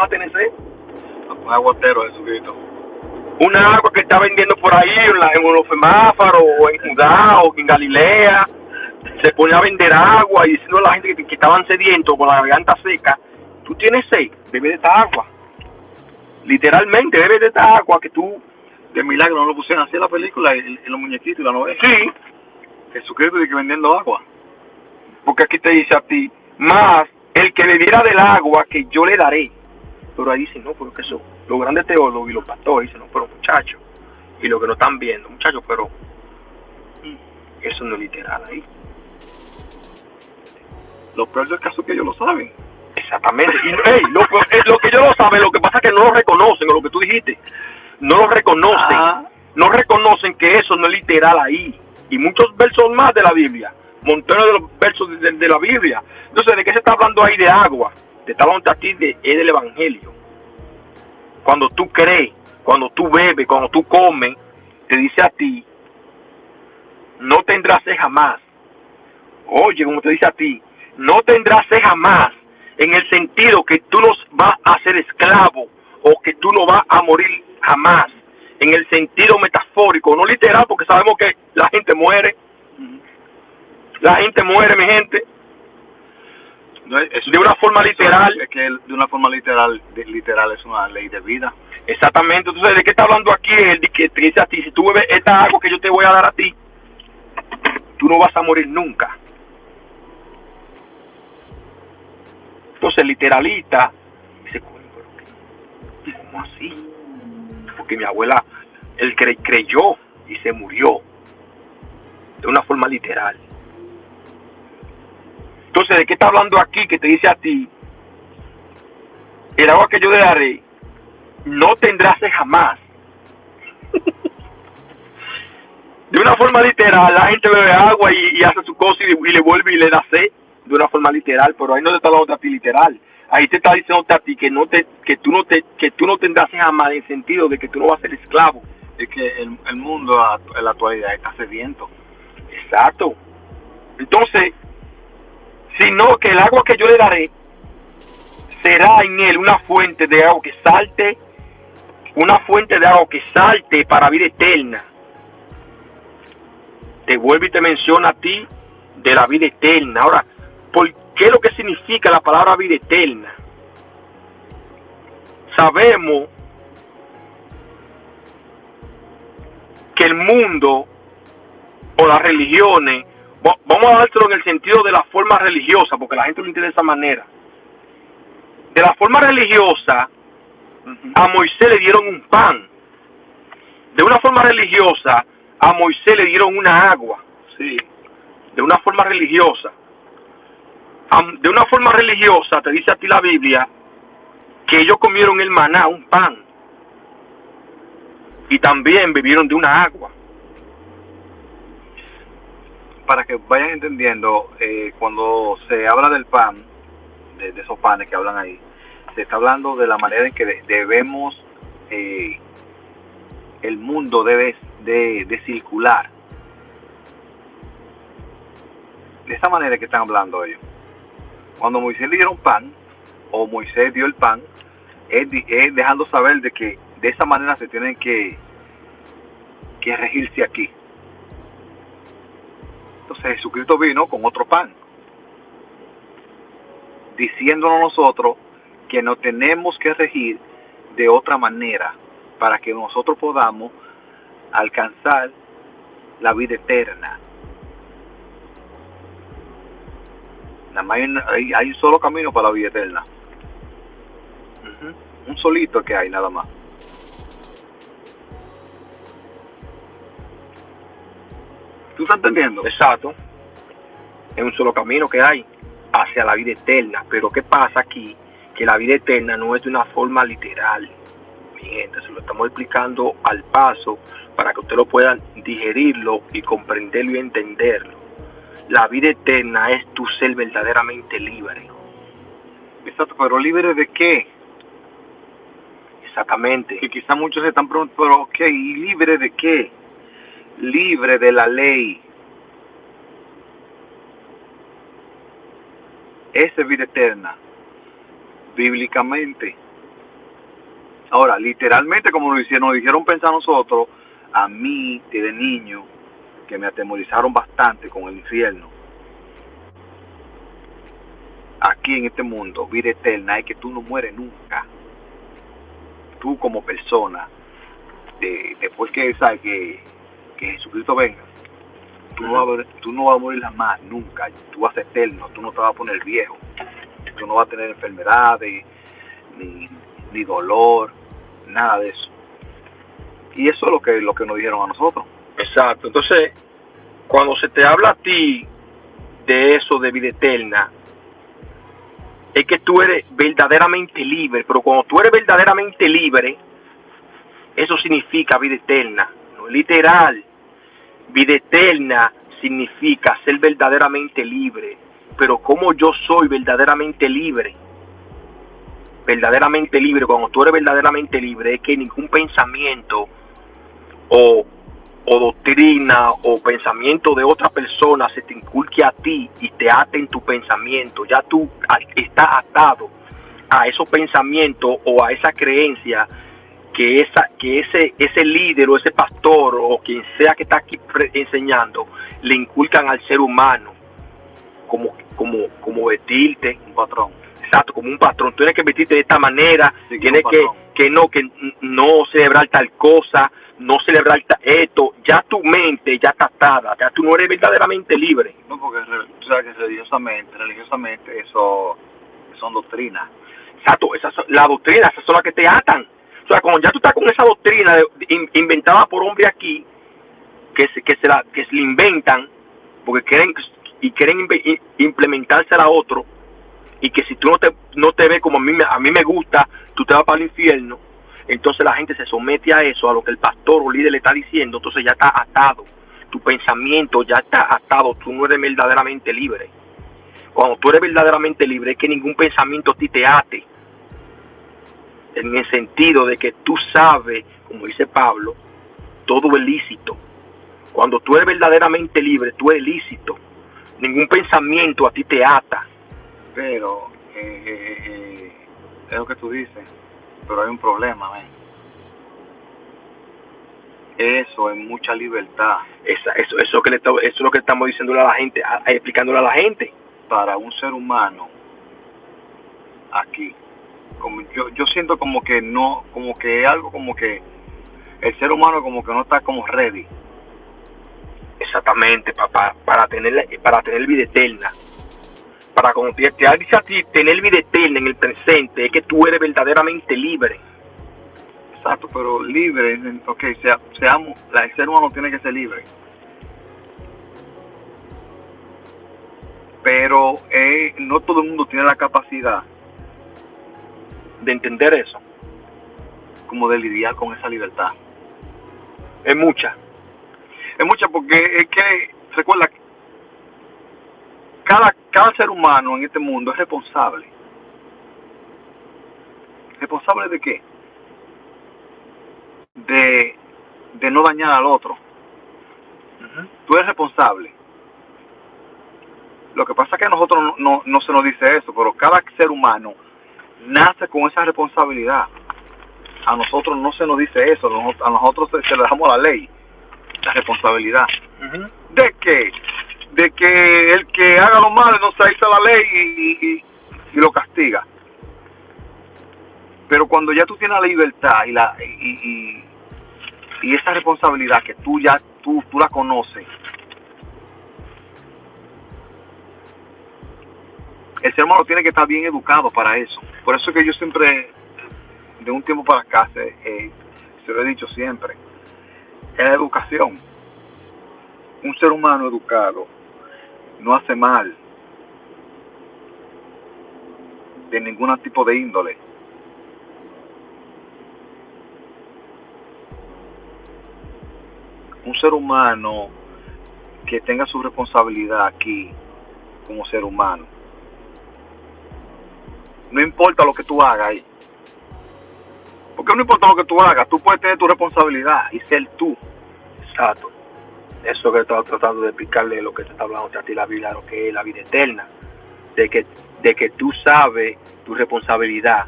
a tener sed? Un aguatero de Jesucristo. Una agua que está vendiendo por ahí en los semáforos, o en Judá, o en Galilea. Se pone a vender agua y diciendo a la gente que estaban sedientos con la garganta seca. Tú tienes sed, bebe de esta agua. Literalmente, bebe de esta agua que tú... De milagro no lo pusieron así en la película, en los muñequitos y la novela. Sí. Jesucristo dice que vendiendo agua. Porque aquí te dice a ti, más el que bebiera del agua que yo le daré. Pero ahí dicen, no, pero que eso, los grandes teólogos y los pastores dicen, no, pero muchachos, y los que no están viendo, muchachos, pero eso no es literal ahí. Lo peor del caso es que ellos lo saben. Exactamente. Y lo que ellos lo saben, lo que pasa es que no lo reconocen, o lo que tú dijiste, no lo reconocen. No reconocen que eso no es literal ahí. Y muchos versos más de la Biblia, montones de los versos de la Biblia. Entonces, ¿de qué se está hablando ahí de agua? Te está hablando aquí es del Evangelio. Cuando tú crees, cuando tú bebes, cuando tú comes, te dice a ti, no tendrás sed jamás. Oye, como te dice a ti, no tendrás sed jamás, en el sentido que tú no vas a ser esclavo, o que tú no vas a morir jamás, en el sentido metafórico, no literal, porque sabemos que la gente muere. La gente muere, mi gente. No, de una forma literal. Es que de una forma literal es una ley de vida. Exactamente. Entonces, ¿de qué está hablando aquí? El de que te dice a ti, si tú bebes esta agua que yo te voy a dar a ti, tú no vas a morir nunca. Entonces, el literalista dice, coño, pero ¿cómo así? Porque mi abuela, él creyó y se murió de una forma literal. Entonces, ¿de qué está hablando aquí? Que te dice a ti, el agua que yo le daré, no tendrás sed jamás. De una forma literal, la gente bebe agua y hace su cosa y le vuelve y le da sed. De una forma literal, pero ahí no te está hablando a ti literal. Ahí te está diciendo a ti que tú no tendrás sed jamás, en el sentido de que tú no vas a ser esclavo. Es que el mundo en la actualidad está sediento. Exacto. Entonces, sino que el agua que yo le daré será en él una fuente de agua que salte, para vida eterna. Te vuelve y te menciona a ti de la vida eterna. Ahora, ¿por qué lo que significa la palabra vida eterna? Sabemos que el mundo o las religiones, vamos a dárselo en el sentido de la forma religiosa, porque la gente lo entiende de esa manera. De la forma religiosa, a Moisés le dieron un pan. De una forma religiosa, a Moisés le dieron una agua. Sí. De una forma religiosa. De una forma religiosa, te dice a ti la Biblia, que ellos comieron el maná, un pan. Y también bebieron de una agua. Para que vayan entendiendo, cuando se habla del pan, de esos panes que hablan ahí, se está hablando de la manera en que debemos, el mundo debe de circular. De esa manera que están hablando ellos. Cuando Moisés le dieron pan, o Moisés dio el pan, es dejando saber de que de esa manera se tienen que regirse aquí. Entonces Jesucristo vino con otro pan, diciéndonos nosotros que nos tenemos que regir de otra manera para que nosotros podamos alcanzar la vida eterna. Nada más hay un solo camino para la vida eterna. Un solito que hay, nada más. ¿Tú estás entendiendo? Exacto. Es un solo camino que hay hacia la vida eterna. Pero ¿qué pasa aquí? Que la vida eterna no es de una forma literal. Mi gente, se lo estamos explicando al paso para que usted lo pueda digerirlo y comprenderlo y entenderlo. La vida eterna es tu ser verdaderamente libre. Exacto, pero ¿libre de qué? Exactamente. Que quizá muchos se están preguntando, pero ok, ¿y libre de qué? Libre de la ley. Esa es vida eterna, bíblicamente. Ahora, literalmente, como nos dijeron pensar nosotros, a mí, desde niño, que me atemorizaron bastante con el infierno. Aquí en este mundo, vida eterna es que tú no mueres nunca. Tú como persona, después que sabes que Jesucristo venga, tú no vas a morir jamás, nunca. Tú vas a ser eterno, tú no te vas a poner viejo. Tú no vas a tener enfermedades, ni dolor, nada de eso. Y eso es lo que nos dijeron a nosotros. Exacto. Entonces, cuando se te habla a ti de eso de vida eterna, es que tú eres verdaderamente libre. Pero cuando tú eres verdaderamente libre, eso significa vida eterna. No es literal. Vida eterna significa ser verdaderamente libre. Pero ¿cómo yo soy verdaderamente libre? Verdaderamente libre, cuando tú eres verdaderamente libre, es que ningún pensamiento o doctrina o pensamiento de otra persona se te inculque a ti y te ate en tu pensamiento. Ya tú estás atado a esos pensamientos o a esa creencia que ese líder o ese pastor o quien sea que está aquí enseñando le inculcan al ser humano, como vestirte, Un patrón. exacto, como un patrón. Tú tienes que vestirte de esta manera, Sí, tienes que no celebrar tal cosa, no celebrar esto. Ya tu mente ya está atada, ya tú no eres verdaderamente libre. No, porque tú sabes que religiosamente eso son doctrinas. Exacto, la doctrina, esas son las que te atan. O sea, cuando ya tú estás con esa doctrina inventada por hombres aquí, que se la inventan, porque quieren implementársela a otro, y que si tú no te ves como a mí me gusta, tú te vas para el infierno. Entonces la gente se somete a eso, a lo que el pastor o líder le está diciendo. Entonces ya está atado, tu pensamiento ya está atado, tú no eres verdaderamente libre. Cuando tú eres verdaderamente libre, es que ningún pensamiento a ti te ate, en el sentido de que tú sabes, como dice Pablo, todo es lícito. Cuando tú eres verdaderamente libre, tú eres lícito. Ningún pensamiento a ti te ata. Pero es lo que tú dices, pero hay un problema, Eso es mucha libertad. Eso es lo que estamos diciéndole a la gente, explicándole a la gente. Para un ser humano aquí, como yo siento como que no, como que algo como que el ser humano como que no está como ready. Exactamente, papá, para tener vida eterna. Para cuando te dice a ti tener vida eterna en el presente, es que tú eres verdaderamente libre. Exacto, pero libre, ok, el ser humano tiene que ser libre. Pero no todo el mundo tiene la capacidad de entender eso, como de lidiar con esa libertad. Es mucha porque es que, recuerda, cada ser humano en este mundo es responsable. ¿Responsable de qué? De no dañar al otro. Uh-huh. Tú eres responsable. Lo que pasa es que a nosotros no se nos dice eso, pero cada ser humano nace con esa responsabilidad. A nosotros no se nos dice eso, a nosotros se le damos la ley, la responsabilidad. Uh-huh. ¿De qué? De que el que haga lo malo no se dice la ley y lo castiga. Pero cuando ya tú tienes la libertad y esa responsabilidad que tú la conoces, el ser humano tiene que estar bien educado para eso. Por eso es que yo siempre, de un tiempo para acá, se lo he dicho siempre, es la educación. Un ser humano educado no hace mal de ningún tipo de índole. Un ser humano que tenga su responsabilidad aquí como ser humano, no importa lo que tú hagas ahí, porque no importa lo que tú hagas, tú puedes tener tu responsabilidad y ser tú. Exacto. Eso que estaba tratando de explicarle, lo que te está hablando a ti la Biblia, lo que es la vida eterna, de que tú sabes tu responsabilidad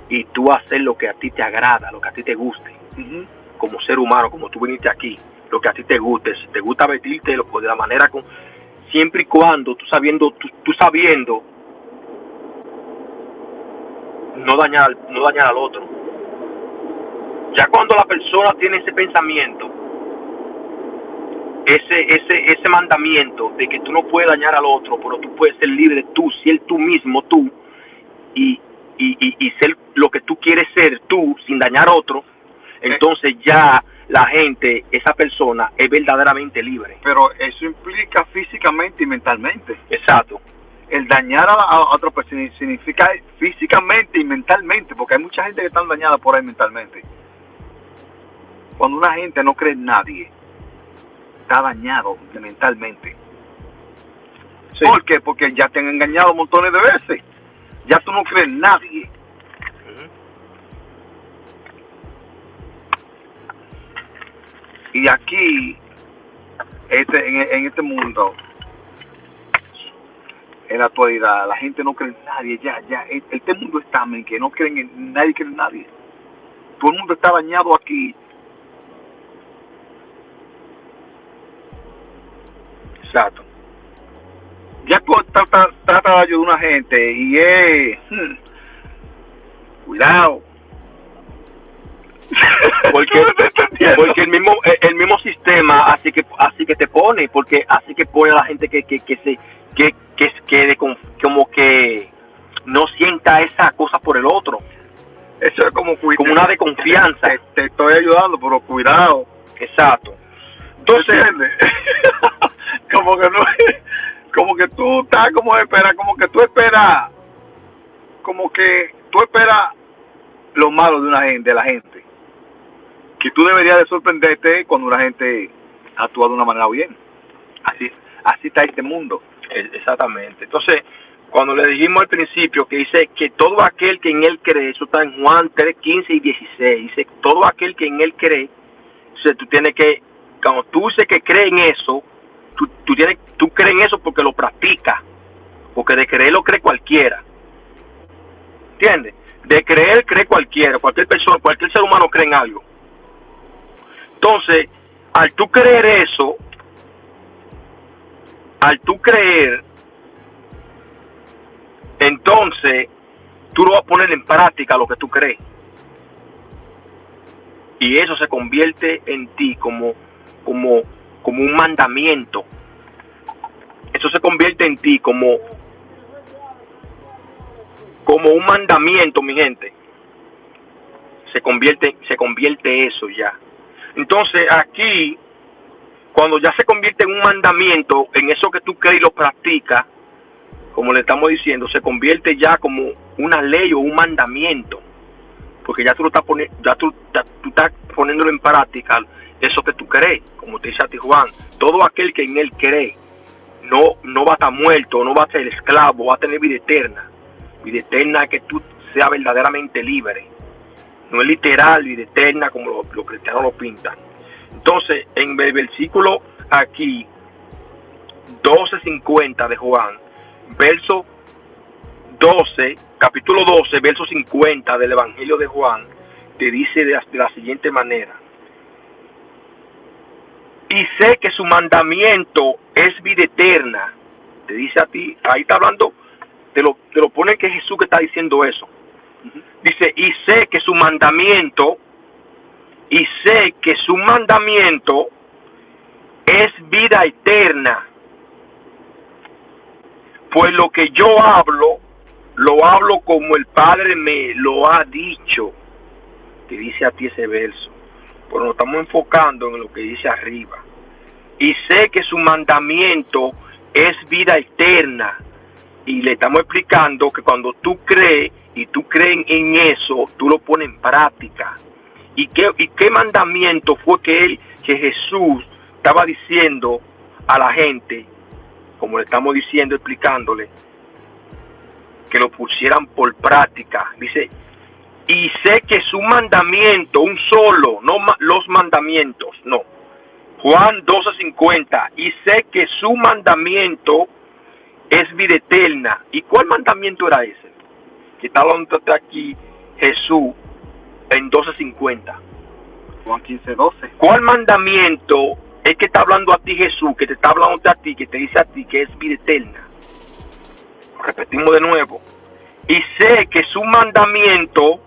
y tú hacer lo que a ti te agrada, lo que a ti te guste. Uh-huh. Como ser humano, como tú viniste aquí, lo que a ti te guste, si te gusta vestirte de la manera siempre y cuando tú sabiendo no dañar al otro. Ya cuando la persona tiene ese pensamiento, ese mandamiento de que tú no puedes dañar al otro, pero tú puedes ser libre de tú, ser tú mismo, tú, y ser lo que tú quieres ser tú, sin dañar a otro, entonces ya la gente, esa persona es verdaderamente libre. Pero eso implica físicamente y mentalmente. Exacto. El dañar a otra persona significa físicamente y mentalmente, porque hay mucha gente que está dañada por ahí mentalmente. Cuando una gente no cree en nadie, está dañado mentalmente. Sí. ¿Por qué? Porque ya te han engañado montones de veces. Ya tú no crees en nadie. Uh-huh. Y aquí, en este mundo, en la actualidad, la gente no cree en nadie. Este mundo está en que no creen en nadie, cree en nadie. Todo el mundo está dañado aquí. Exacto. Ya tú tratas de ayudar a una gente y cuidado. Porque el mismo sistema así que te pone, porque así que pone a la gente que como que no sienta esa cosa por el otro. Eso es como una desconfianza. Te estoy ayudando, pero cuidado. Exacto. Entonces, como que tú estás como que tú esperas lo malo de la gente. Que tú deberías de sorprenderte cuando una gente actúa de una manera bien. Así está este mundo. Exactamente. Entonces, cuando le dijimos al principio que dice que todo aquel que en él cree, eso está en Juan 3, 15 y 16, dice todo aquel que en él cree, o sea, tú tienes que, cuando tú dices que crees en eso, tú crees en eso porque lo practicas, porque de creer lo cree cualquiera. ¿Entiendes? De creer cree cualquiera, cualquier persona, cualquier ser humano cree en algo. Entonces, al tú creer eso, entonces tú lo vas a poner en práctica lo que tú crees. Y eso se convierte en ti como un mandamiento. Eso se convierte en ti como un mandamiento, mi gente. Se convierte eso ya. Entonces aquí, cuando ya se convierte en un mandamiento, en eso que tú crees y lo practicas, como le estamos diciendo, se convierte ya como una ley o un mandamiento, porque ya tú lo estás poniendo, tú estás poniéndolo en práctica, eso que tú crees, como te dice a ti Juan. Todo aquel que en él cree no va a estar muerto, no va a ser esclavo, va a tener vida eterna. Vida eterna es que tú seas verdaderamente libre. No es literal vida eterna como los cristianos lo pintan. Entonces, en el versículo aquí, 12:50 de Juan, verso 12, capítulo 12, verso 50 del Evangelio de Juan, te dice de la siguiente manera: y sé que su mandamiento es vida eterna. Te dice a ti, ahí está hablando, te lo pone que Jesús que está diciendo eso. Dice, y sé que su mandamiento es vida eterna. Pues lo que yo hablo, lo hablo como el Padre me lo ha dicho. Te dice a ti ese verso. Pero nos estamos enfocando en lo que dice arriba. Y sé que su mandamiento es vida eterna. Y le estamos explicando que cuando tú crees y tú crees en eso, tú lo pones en práctica. ¿Y qué mandamiento fue que Jesús estaba diciendo a la gente? Como le estamos diciendo, explicándole, que lo pusieran por práctica. Dice, y sé que su mandamiento, un solo, no los mandamientos, no. Juan 12:50, y sé que su mandamiento es vida eterna. ¿Y cuál mandamiento era ese? Que está hablando aquí Jesús en 12:50. Juan 15:12. ¿Cuál mandamiento es que está hablando a ti Jesús, que te está hablando a ti, que te dice a ti que es vida eterna? Repetimos de nuevo. Y sé que su mandamiento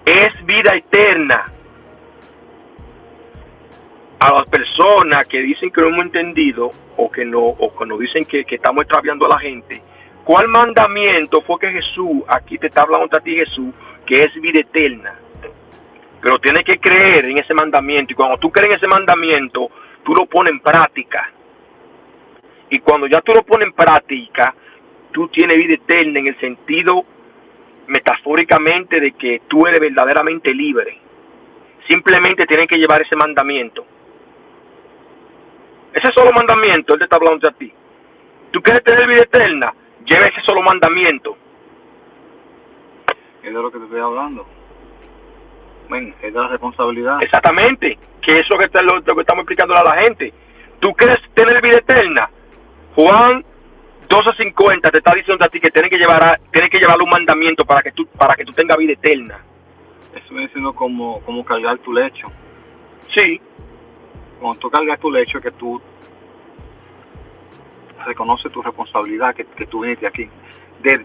es vida eterna. A las personas que dicen que no hemos entendido o que nos dicen que estamos extraviando a la gente, ¿cuál mandamiento fue que Jesús, aquí te está hablando a ti Jesús, que es vida eterna? Pero tienes que creer en ese mandamiento, y cuando tú crees en ese mandamiento, tú lo pones en práctica. Y cuando ya tú lo pones en práctica, tú tienes vida eterna en el sentido metafóricamente de que tú eres verdaderamente libre. Simplemente tienes que llevar ese mandamiento. Ese solo mandamiento, Él te está hablando a ti. ¿Tú quieres tener vida eterna? Lleva ese solo mandamiento. Es de lo que te estoy hablando. Ven, es de la responsabilidad. Exactamente, que eso que lo que estamos explicando a la gente. ¿Tú quieres tener vida eterna? Juan 12:50 te está diciendo a ti que tienes que llevar un mandamiento para que tú tengas vida eterna. Eso viene siendo como cargar tu lecho. Sí. Cuando tú cargas tu lecho, que tú reconoces tu responsabilidad, que tú viniste aquí. De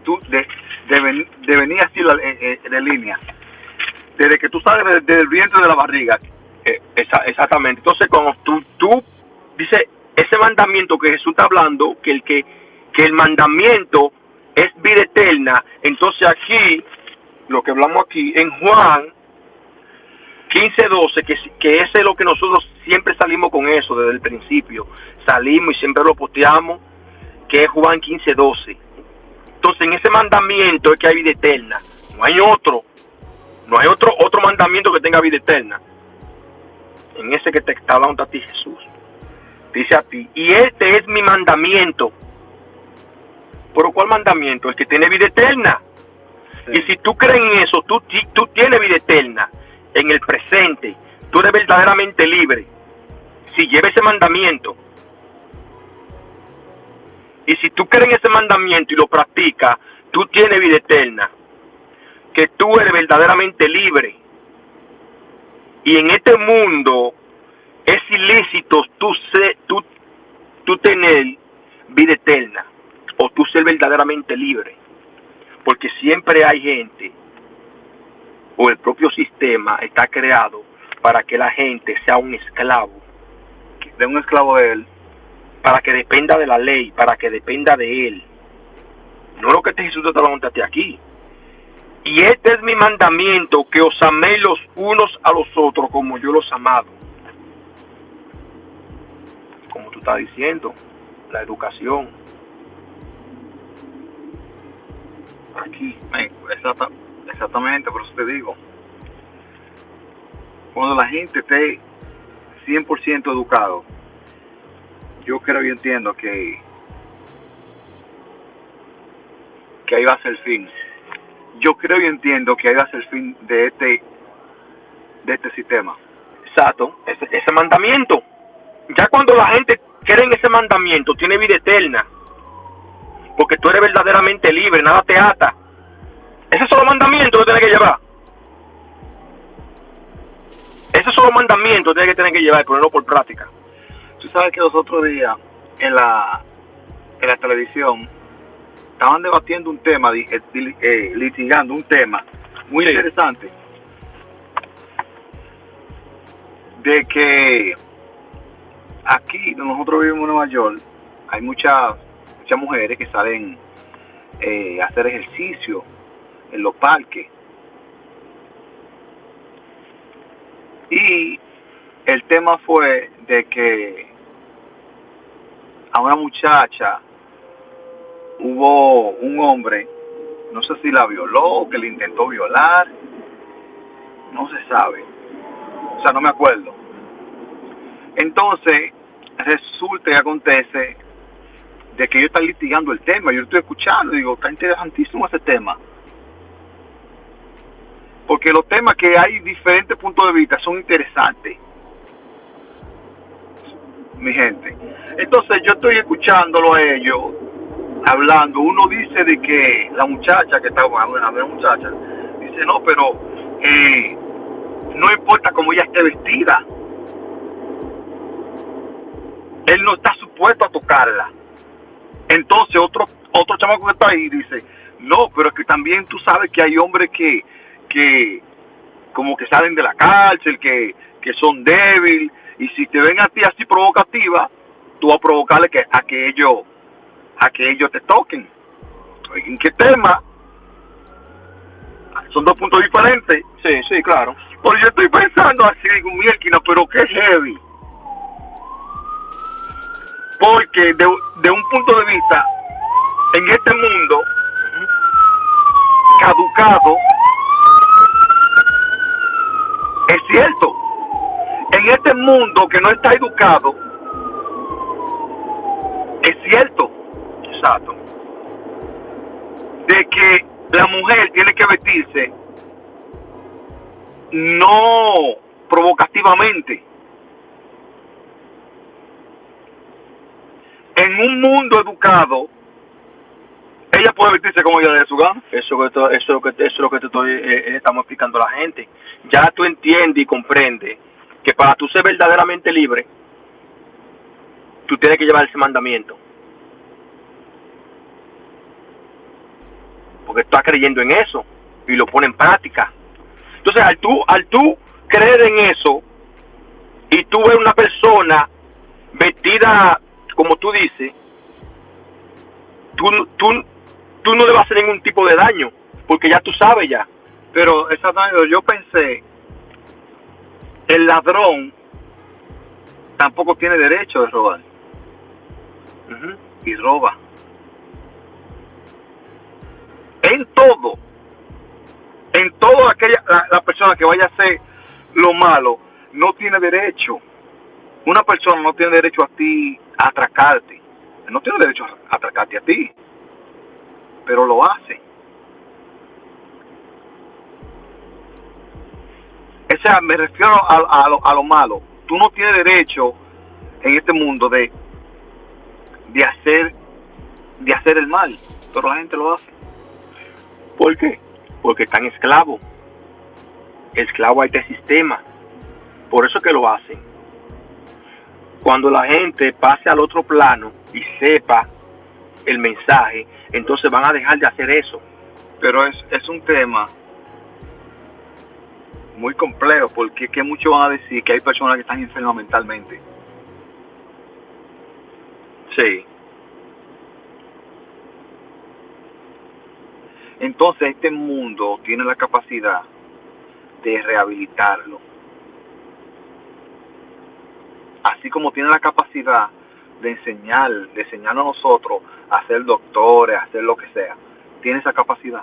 venir así de línea. Desde que tú sales desde el vientre de la barriga. Exactamente. Entonces, cuando tú dices ese mandamiento que Jesús está hablando, que el mandamiento es vida eterna, entonces aquí, lo que hablamos aquí, en Juan 15:12, que ese es lo que nosotros siempre salimos con eso desde el principio. Salimos y siempre lo posteamos, que es Juan 15:12. Entonces, en ese mandamiento es que hay vida eterna. No hay otro mandamiento que tenga vida eterna. En ese que te está hablando a ti Jesús. Dice a ti, y este es mi mandamiento. ¿Pero cuál mandamiento? El que tiene vida eterna. Sí. Y si tú crees en eso, tú tienes vida eterna en el presente. Tú eres verdaderamente libre. Si llevas ese mandamiento. Y si tú crees en ese mandamiento y lo practicas, tú tienes vida eterna. Que tú eres verdaderamente libre. Y en este mundo es ilícito tú tener vida eterna o tú ser verdaderamente libre, porque siempre hay gente o el propio sistema está creado para que la gente sea un esclavo de él, para que dependa de la ley, para que dependa de él. No lo que Jesús te lo montaste aquí. Y este es mi mandamiento, que os améis los unos a los otros como yo los he amado. Como tú estás diciendo, la educación. Aquí, exactamente, por eso te digo. Cuando la gente esté 100% educado, yo creo y entiendo que ahí va a ser el fin. Yo creo y entiendo que ahí va a ser el fin de este sistema. Exacto, ese mandamiento. Ya cuando la gente cree en ese mandamiento, tiene vida eterna. Porque tú eres verdaderamente libre, nada te ata. Ese solo mandamiento que tienes que llevar. Ese solo mandamiento tienes que tener que llevar y ponerlo por práctica. Tú sabes que los otros días en la televisión estaban debatiendo un tema, litigando un tema muy interesante, de que aquí donde nosotros vivimos en Nueva York hay muchas mujeres que salen a hacer ejercicio en los parques, y el tema fue de que a una muchacha hubo un hombre, no sé si la violó o que le intentó violar, no se sabe, o sea, no me acuerdo. Entonces resulta y acontece de que ellos están litigando el tema. Yo estoy escuchando y digo, está interesantísimo ese tema, porque los temas que hay diferentes puntos de vista son interesantes, mi gente. Entonces yo estoy escuchándolo a ellos hablando. Uno dice de que la muchacha que está hablando, la muchacha dice, no, pero no importa cómo ella esté vestida, él no está supuesto a tocarla. Entonces otro chamaco que está ahí dice, no, pero es que también tú sabes que hay hombres que como que salen de la cárcel, que son débiles, y si te ven a ti así provocativa, tú vas a provocarle a que ellos te toquen. ¿En qué tema? Son dos puntos diferentes. Sí, claro. Pues yo estoy pensando así, digo, mierda, pero qué heavy. Porque de un punto de vista, en este mundo caducado, es cierto, en este mundo que no está educado, es cierto, exacto, de que la mujer tiene que vestirse no provocativamente. En un mundo educado, ella puede vestirse como ella le dé su gana. Eso es lo que te estamos explicando a la gente. Ya tú entiendes y comprendes que para tú ser verdaderamente libre, tú tienes que llevar ese mandamiento. Porque tú estás creyendo en eso y lo pones en práctica. Entonces, al tú creer en eso y tú ves una persona vestida como tú dices, tú no le vas a hacer ningún tipo de daño, porque ya tú sabes ya. Pero exactamente, yo pensé, el ladrón tampoco tiene derecho de robar. Y roba. En todo la persona que vaya a hacer lo malo no tiene derecho. Una persona no tiene derecho a ti a atracarte. No tiene derecho a atracarte a ti, pero lo hace. O sea, me refiero a lo malo. Tú no tienes derecho en este mundo de hacer el mal, pero la gente lo hace. ¿Por qué? Porque están esclavos a este sistema. Por eso que lo hacen. Cuando la gente pase al otro plano y sepa el mensaje, entonces van a dejar de hacer eso. Pero es un tema muy complejo, porque que muchos van a decir que hay personas que están enfermas mentalmente. Sí. Entonces este mundo tiene la capacidad de rehabilitarlo. Así como tiene la capacidad de enseñarnos a nosotros a ser doctores, a hacer lo que sea. Tiene esa capacidad.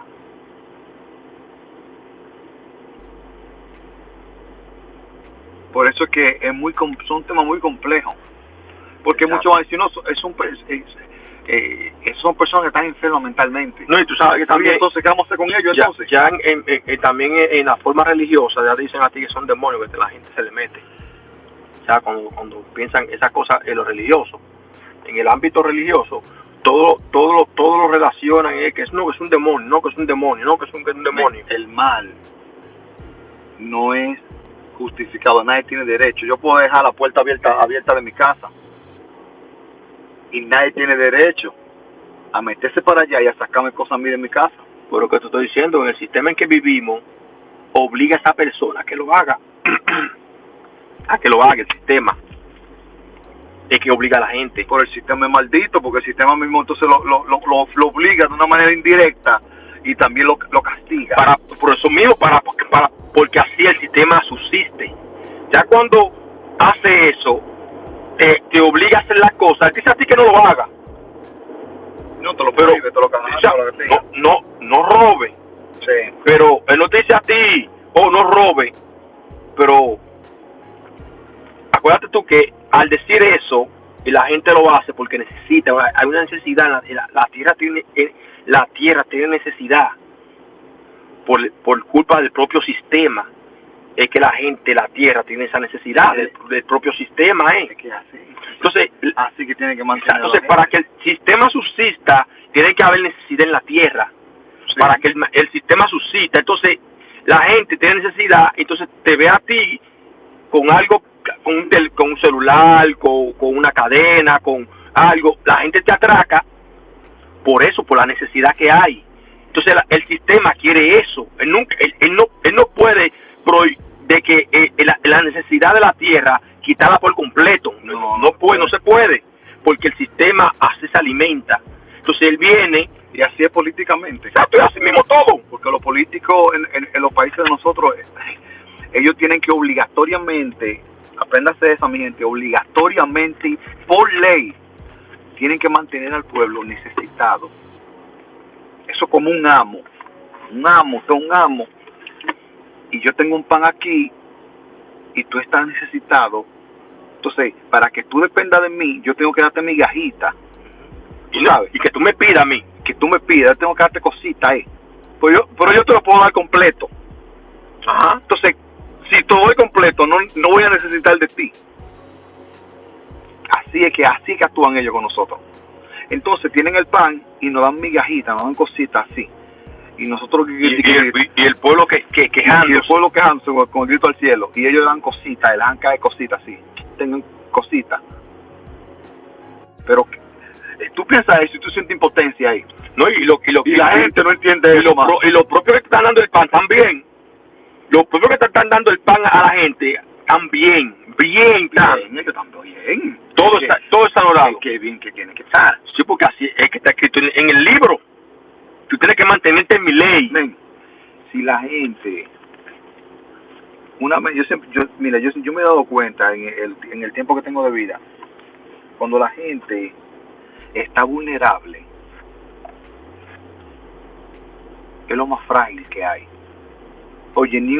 Por eso es que es un tema muy complejo. Porque muchos van a decir, no, son personas que están enfermas mentalmente. No, y tú sabes que también, entonces, ¿qué vamos a hacer con ellos entonces? Ya también en la forma religiosa, ya dicen a ti que son demonios que la gente se le mete. O sea, cuando piensan esas cosas en lo religioso, en el ámbito religioso, todo lo relacionan que es un demonio, no que es un demonio, no que es un demonio. El mal no es justificado, nadie tiene derecho. Yo puedo dejar la puerta abierta de mi casa y nadie tiene derecho a meterse para allá y a sacarme cosas a mí de mi casa. Pero que te estoy diciendo, en el sistema en que vivimos, obliga a esa persona a que lo haga. A que lo haga el sistema. Es que obliga a la gente. Por el sistema es maldito, porque el sistema mismo entonces lo obliga de una manera indirecta y también lo castiga. Por eso mismo, porque así el sistema subsiste. Ya cuando hace eso, te obliga a hacer las cosas, él dice a ti que no lo haga. No te lo prohíbe, te lo castiga. No robe. Sí. Pero él no te dice a ti, no robe. Pero acuérdate tú que al decir eso, y la gente lo hace porque necesita, hay una necesidad, la tierra tiene necesidad por culpa del propio sistema. Es que la tierra tiene esa necesidad del propio sistema, Es que así. Entonces, así que tiene que mantenerlo. Entonces, para que el sistema subsista, tiene que haber necesidad en la tierra. Sí. Para que el sistema subsista. Entonces, la gente tiene necesidad, entonces te ve a ti con algo, con un celular, con una cadena, con algo. La gente te atraca por eso, por la necesidad que hay. Entonces, el sistema quiere eso. Él no puede de que la necesidad de la tierra quitarla por completo. No se puede, porque el sistema así se alimenta. Entonces él viene y así es políticamente. Exacto, y así mismo todo. Porque los políticos en los países de nosotros, ellos tienen que obligatoriamente, apréndase esa mi gente, obligatoriamente, por ley, tienen que mantener al pueblo necesitado. Eso como un amo, y yo tengo un pan aquí y tú estás necesitado. Entonces, para que tú dependas de mí, yo tengo que darte migajita. ¿Sabes? Y que tú me pidas a mí. Que tú me pidas, yo tengo que darte cositas ahí. Pero yo te lo puedo dar completo. Ajá. Entonces, si te lo doy completo, no voy a necesitar de ti. Así que actúan ellos con nosotros. Entonces, tienen el pan y nos dan migajitas, nos dan cositas así. Y nosotros y el pueblo quejándose. Y el pueblo quejándose con el grito al cielo. Y ellos dan cositas, les dan caer cositas así. Tengan cositas. Pero tú piensas eso y tú sientes impotencia ahí. No, y la gente no entiende eso. Y los propios que están dando el pan también. Los propios que están dando el pan a la gente también. Bien. Todo está orado. Qué bien que tiene que estar. Sí, porque así es que está escrito en el libro. Tú tienes que mantenerte en mi ley. Men, si la gente, yo me he dado cuenta en el tiempo que tengo de vida, cuando la gente está vulnerable, es lo más frágil que hay. Oye, ni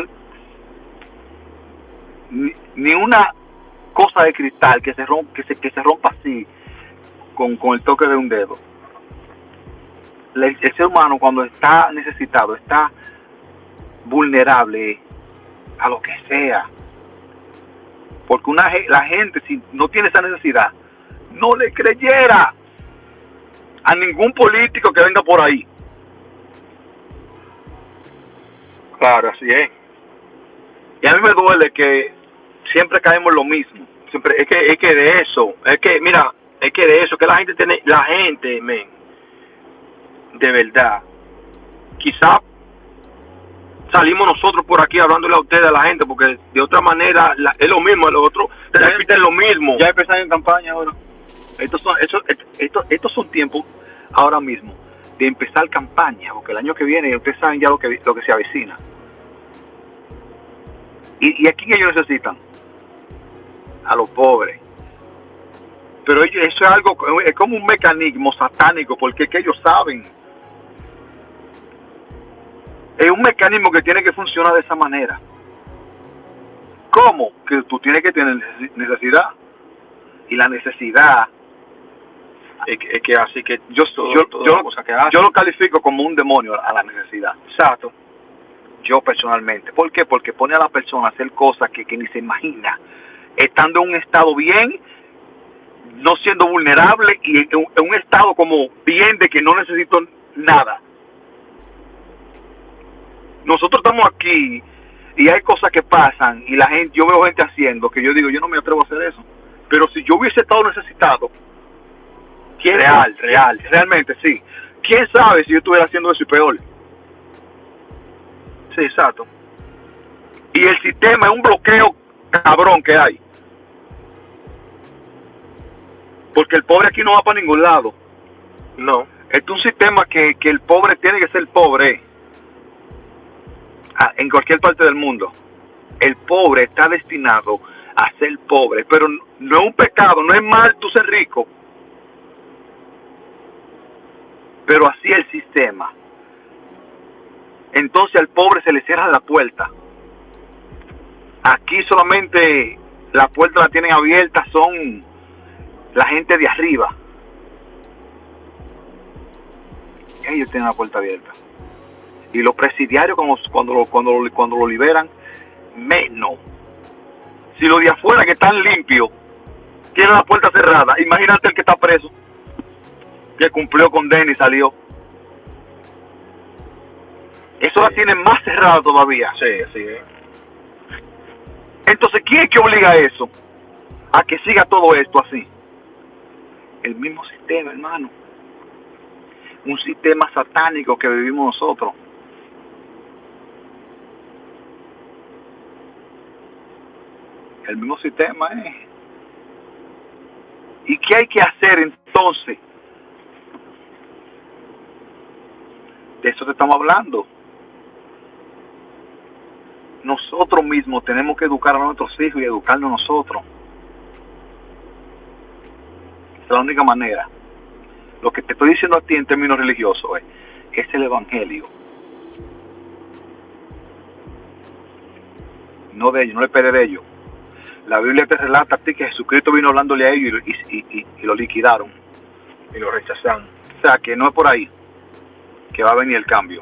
una cosa de cristal que se rompa así con el toque de un dedo. El ser humano cuando está necesitado, está vulnerable a lo que sea. Porque la gente, si no tiene esa necesidad, no le creyera a ningún político que venga por ahí. Claro, así es. Y a mí me duele que siempre caemos en lo mismo. Siempre, es que de eso, mira, es que de eso, que la gente, men, de verdad, quizá salimos nosotros por aquí hablándole a ustedes, a la gente, porque de otra manera es lo mismo, los otros repiten lo mismo. Ya empezaron en campaña ahora. Estos son tiempos ahora mismo de empezar campaña, porque el año que viene ustedes saben ya lo que se avecina. ¿Y a quién ellos necesitan? A los pobres. Pero ellos, eso es como un mecanismo satánico, porque es que ellos saben. Es un mecanismo que tiene que funcionar de esa manera. ¿Cómo? Que tú tienes que tener necesidad. Y la necesidad es que así que yo lo califico como un demonio a la necesidad. Exacto. Yo personalmente. ¿Por qué? Porque pone a la persona a hacer cosas que ni se imagina. Estando en un estado bien, no siendo vulnerable y en un estado como bien de que no necesito nada. Nosotros estamos aquí y hay cosas que pasan y la gente, yo veo gente haciendo que yo digo, yo no me atrevo a hacer eso. Pero si yo hubiese estado necesitado, realmente sí. ¿Quién sabe si yo estuviera haciendo eso y peor? Sí, exacto. Y el sistema es un bloqueo cabrón que hay. Porque el pobre aquí no va para ningún lado. No. Es un sistema que el pobre tiene que ser pobre. En cualquier parte del mundo. El pobre está destinado a ser pobre. Pero no es un pecado, no es mal tú ser rico. Pero así es el sistema. Entonces al pobre se le cierra la puerta. Aquí solamente la puerta la tienen abierta son la gente de arriba. Ellos tienen la puerta abierta. Y los presidiarios cuando lo liberan, menos. Si los de afuera que están limpios tienen la puerta cerrada, imagínate el que está preso, que cumplió condena y salió. Eso la tienen más cerrada todavía. Sí, así es. Entonces, ¿quién es que obliga a eso? A que siga todo esto así. El mismo sistema, hermano. Un sistema satánico que vivimos nosotros. El mismo sistema es. ¿Y qué hay que hacer entonces? De eso te estamos hablando. Nosotros mismos tenemos que educar a nuestros hijos y educarnos nosotros. Es la única manera. Lo que te estoy diciendo a ti en términos religiosos es el evangelio. No de ellos, no le pede de ellos. La Biblia te relata a ti que Jesucristo vino hablándole a ellos y lo liquidaron. Y lo rechazaron. O sea, que no es por ahí que va a venir el cambio.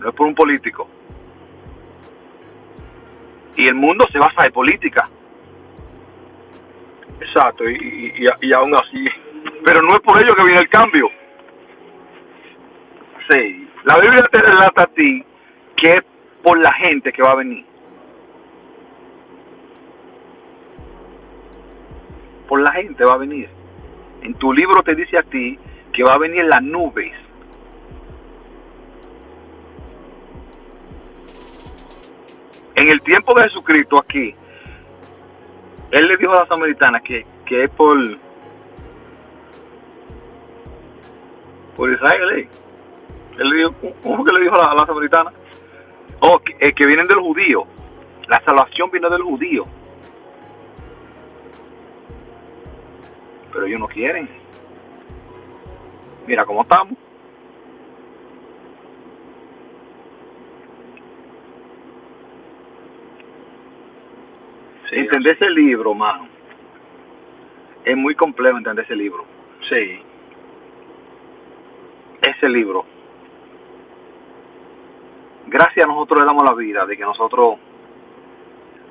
No es por un político. Y el mundo se basa en política. Exacto, y aún así. Pero no es por ello que viene el cambio. Sí. La Biblia te relata a ti que es por la gente que va a venir. Por la gente va a venir. En tu libro te dice a ti que va a venir las nubes. En el tiempo de Jesucristo aquí, él le dijo a la samaritana que es por Israel. Él le dijo, ¿cómo que le dijo a la samaritana? Que vienen del judío. La salvación viene del judío. Pero ellos no quieren. Mira cómo estamos. Sí, entender ese libro, mano. Es muy complejo entender ese libro. Sí. Ese libro. Gracias a nosotros le damos la vida de que nosotros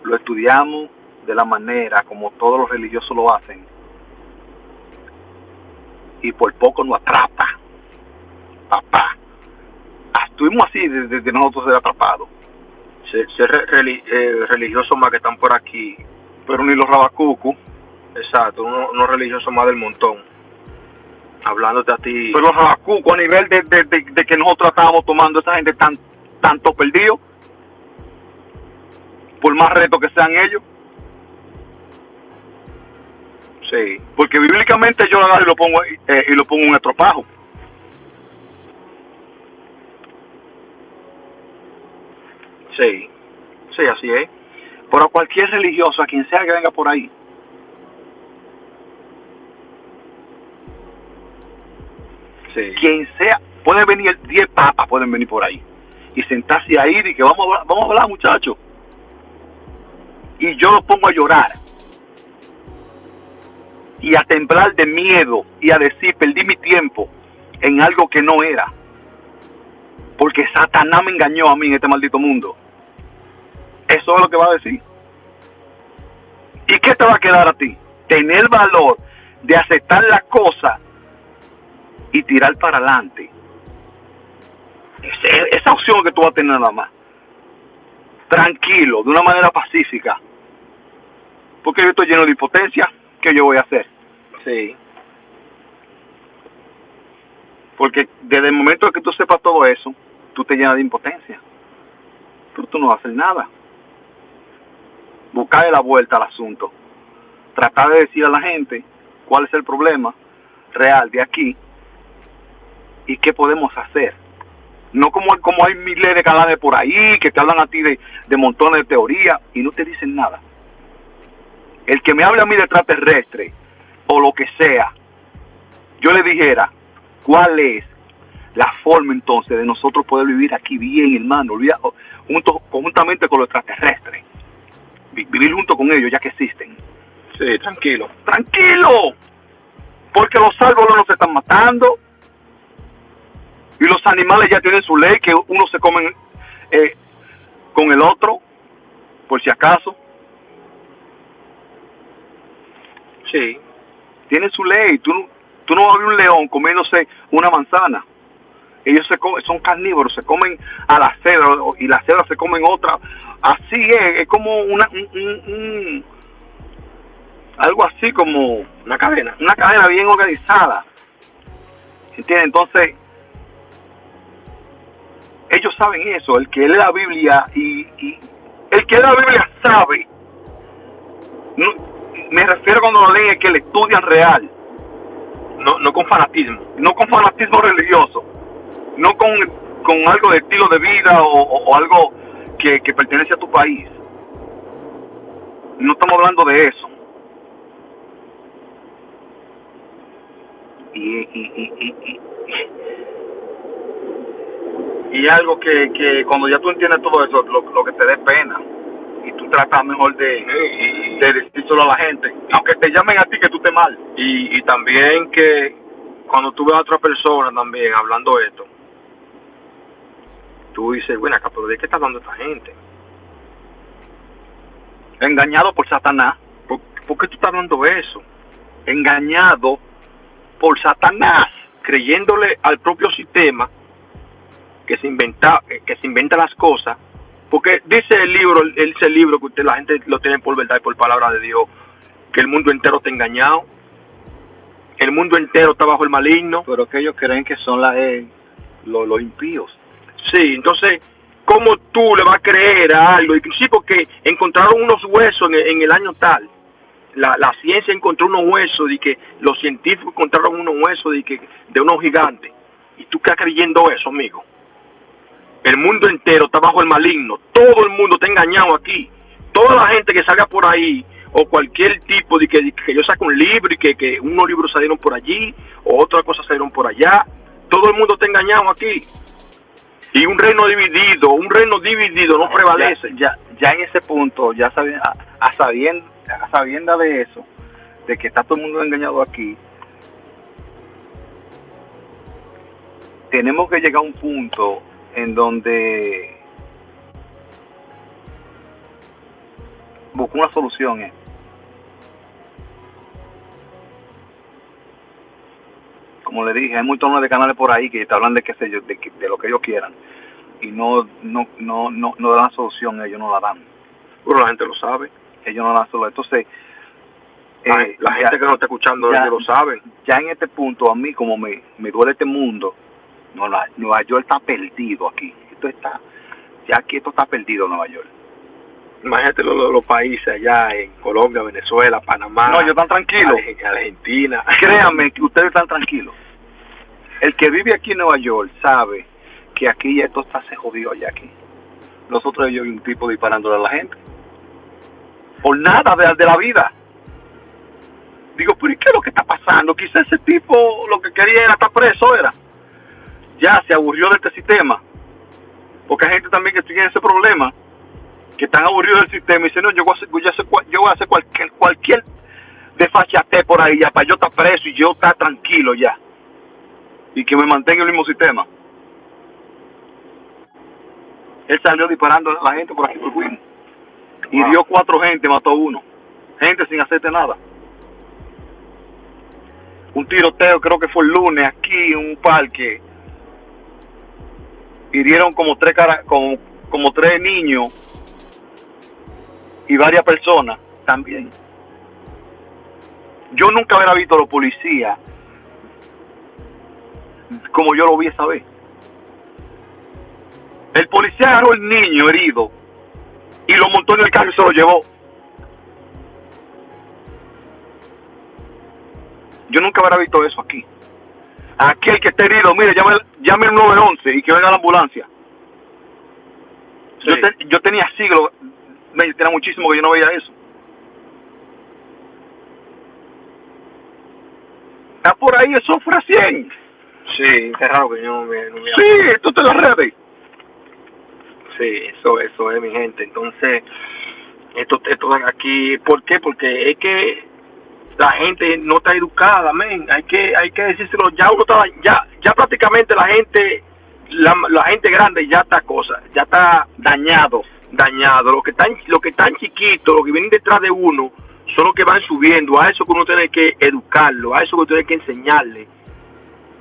lo estudiamos de la manera como todos los religiosos lo hacen. Y por poco nos atrapa. Papá. Estuvimos así desde nosotros ser atrapados. Religiosos más que están por aquí. Pero ni los rabacucos. Exacto, unos religiosos más del montón. Hablándote a ti. Pero los rabacucos, a nivel de que nosotros estábamos tomando, esa gente tanto perdido, por más retos que sean ellos. Sí. Porque bíblicamente yo lo agarro y lo pongo en un estropajo. Sí, sí, así es. Pero a cualquier religioso, a quien sea que venga por ahí, sí. Quien sea, pueden venir 10 papas, pueden venir por ahí y sentarse ahí y que vamos a hablar, muchachos. Y yo lo pongo a llorar y a temblar de miedo y a decir, perdí mi tiempo en algo que no era, porque Satanás me engañó a mí en este maldito mundo. Eso es lo que va a decir. ¿Y qué te va a quedar a ti? Tener valor de aceptar las cosas y tirar para adelante. Esa opción que tú vas a tener nada más. Tranquilo, de una manera pacífica. Porque yo estoy lleno de impotencia. ¿Qué yo voy a hacer? Sí. Porque desde el momento en que tú sepas todo eso, tú te llenas de impotencia. Pero tú no vas a hacer nada. Buscarle la vuelta al asunto. Tratar de decir a la gente cuál es el problema real de aquí y qué podemos hacer. No como hay miles de canales por ahí que te hablan a ti de montones de teorías y no te dicen nada. El que me hable a mí de extraterrestre o lo que sea, yo le dijera cuál es la forma entonces de nosotros poder vivir aquí bien, hermano, conjuntamente con los extraterrestres. Vivir junto con ellos ya que existen. Sí, tranquilo. ¡Tranquilo! Porque los árboles no se están matando y los animales ya tienen su ley que uno se come con el otro, por si acaso. Sí. Tienen su ley. Tú no vas a ver un león comiéndose una manzana. Ellos son carnívoros, se comen a la cebra y la cebra se comen otra. Así es como algo así como una cadena bien organizada. ¿Entiendes? Entonces, ellos saben eso. El que lee la Biblia y el que lee la Biblia sabe. No, me refiero cuando lo leen es que le estudian real. No con fanatismo. No con fanatismo religioso. No con algo de estilo de vida o algo que pertenece a tu país. No estamos hablando de eso. Y algo que cuando ya tú entiendes todo eso, lo que te dé pena. Y tú tratas mejor de decírselo a la gente. Aunque te llamen a ti que tú estés mal. Y también que cuando tú ves a otra persona también hablando esto, tú dices, bueno, acá, pero ¿de qué está hablando esta gente? Engañado por Satanás. ¿Por qué tú estás hablando eso? Engañado por Satanás, creyéndole al propio sistema que se inventa las cosas, porque dice el libro que la gente lo tiene por verdad y por palabra de Dios, que el mundo entero está engañado, el mundo entero está bajo el maligno. Pero que ellos creen que son los impíos. Sí, entonces, ¿cómo tú le vas a creer a algo? Inclusive porque encontraron unos huesos en el año tal. La ciencia encontró unos huesos y que los científicos encontraron unos huesos de unos gigantes. ¿Y tú estás creyendo eso, amigo? El mundo entero está bajo el maligno. Todo el mundo está engañado aquí. Toda la gente que salga por ahí, o cualquier tipo de que yo saque un libro y que unos libros salieron por allí, o otras cosas salieron por allá. Todo el mundo está engañado aquí. Y un reino dividido no prevalece. Ya en ese punto, ya a sabienda de eso, de que está todo el mundo engañado aquí, tenemos que llegar a un punto en donde buscar una solución. Como le dije, hay montones de canales por ahí que te hablan de qué sé yo, de lo que ellos quieran. y no dan la solución, ellos no la dan. Bueno, la gente lo sabe. Ellos no dan la solución. Entonces, la gente que no está escuchando, ellos lo saben. Ya en este punto, a mí como me duele este mundo, Nueva York está perdido aquí. Aquí esto está perdido, Nueva York. Imagínate los países allá en Colombia, Venezuela, Panamá. No, ellos están tranquilos. Argentina. Créanme que ustedes están tranquilos. El que vive aquí en Nueva York sabe que aquí ya esto está se jodido allá aquí. Nosotros yo vi un tipo disparándole a la gente. Por nada de la vida. Digo, pero ¿y qué es lo que está pasando? Quizás ese tipo lo que quería era estar preso, era. Ya se aburrió de este sistema. Porque hay gente también que tiene ese problema, que están aburridos del sistema y dicen, no, yo voy a hacer cualquier desfachatez por ahí ya para yo estar preso y yo estar tranquilo ya. Y que me mantenga el mismo sistema. Él salió disparando a la gente por aquí por Queens. Y dio 4 gente, mató 1. Gente sin hacerte nada. Un tiroteo, creo que fue el lunes, aquí en un parque. Hirieron como 3 niños y varias personas también. Yo nunca hubiera visto a los policías como yo lo vi esa vez. El policía agarró el niño herido y lo montó en el carro y se lo llevó. Yo nunca hubiera visto eso aquí. Aquí el que esté herido, mire, llame el 911 y que venga la ambulancia. Sí. Yo tenía siglos, tenía muchísimo que yo no veía eso. Está por ahí, eso fue recién. Sí, es raro que yo no me Sí, esto te lo redes. Sí, eso es, mi gente. Entonces, esto aquí, ¿por qué? Porque es que la gente no está educada, men. Hay que decírselo. Ya uno está, ya prácticamente la gente grande ya está dañado. Los que están chiquitos, los que vienen detrás de uno, son los que van subiendo. A eso que uno tiene que educarlo, a eso que uno tiene que enseñarle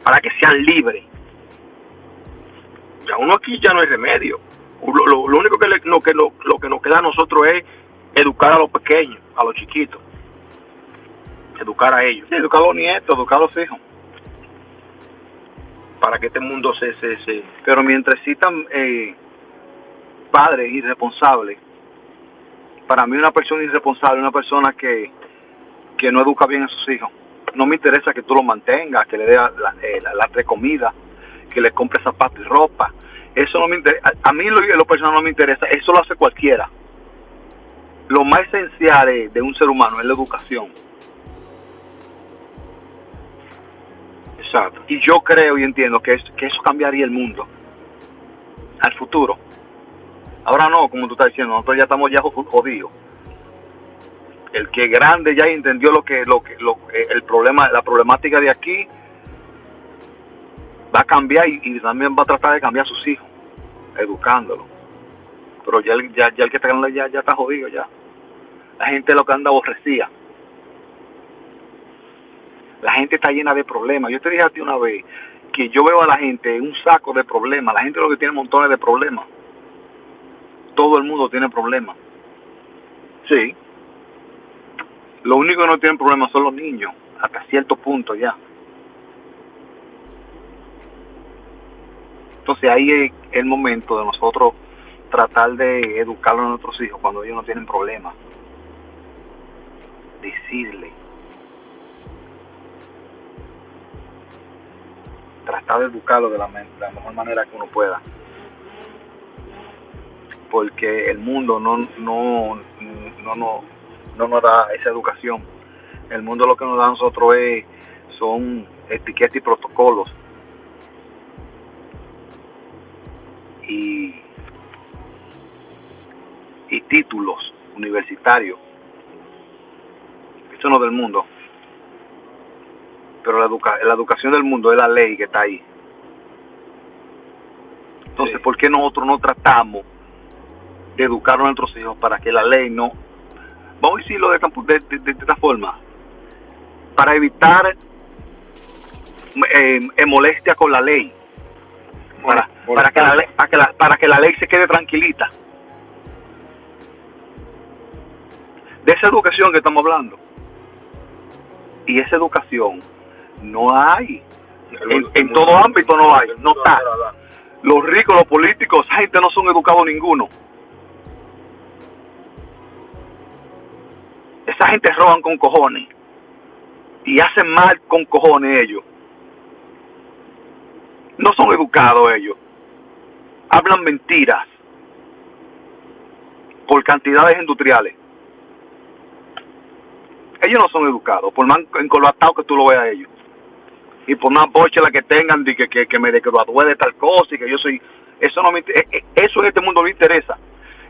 para que sean libres. Ya uno aquí ya no hay remedio. Lo único que nos queda a nosotros es educar a los pequeños, a los chiquitos. Educar a ellos. Sí, educar a los nietos, educar a los hijos. Para que este mundo se... Pero mientras existan padres irresponsables, para mí una persona irresponsable es una persona que no educa bien a sus hijos. No me interesa que tú los mantengas, que le dé las 3 comidas, que le compre zapatos y ropa. Eso no me interesa. A mí lo personal no me interesa. Eso lo hace cualquiera. Lo más esencial de un ser humano es la educación. Exacto. Y yo creo y entiendo que eso cambiaría el mundo al futuro. Ahora no, como tú estás diciendo, nosotros ya estamos ya jodidos. El que es grande ya entendió el problema, la problemática de aquí, va a cambiar y también va a tratar de cambiar a sus hijos, educándolo. Pero ya el que está grande ya está jodido ya. La gente lo que anda aborrecida. La gente está llena de problemas. Yo te dije a ti una vez que yo veo a la gente un saco de problemas. La gente lo que tiene montones de problemas. Todo el mundo tiene problemas. Sí. Lo único que no tienen problemas son los niños, hasta cierto punto ya. Entonces ahí es el momento de nosotros tratar de educar a nuestros hijos cuando ellos no tienen problemas. Decirle. Tratar de educarlo de la mejor manera que uno pueda. Porque el mundo no nos da esa educación. El mundo lo que nos da a nosotros son etiquetas y protocolos. Y títulos universitarios. Eso no es del mundo. Pero la educación del mundo es la ley que está ahí. Entonces, sí. ¿Por qué nosotros no tratamos de educar a nuestros hijos para que la ley no... Vamos a decirlo de esta forma. Para evitar molestia con la ley. para que la ley se quede tranquilita. De esa educación que estamos hablando. Y esa educación no hay. En todo ámbito no hay. No está. Los ricos, los políticos, esa gente no son educados ninguno. Esa gente roban con cojones. Y hacen mal con cojones ellos. No son educados ellos. Hablan mentiras. Por cantidades industriales. Ellos no son educados, por más encolbatados que tú lo veas a ellos. Y por más bochela que tengan de que me gradué de tal cosa y que yo soy... Eso no me eso en este mundo no me interesa.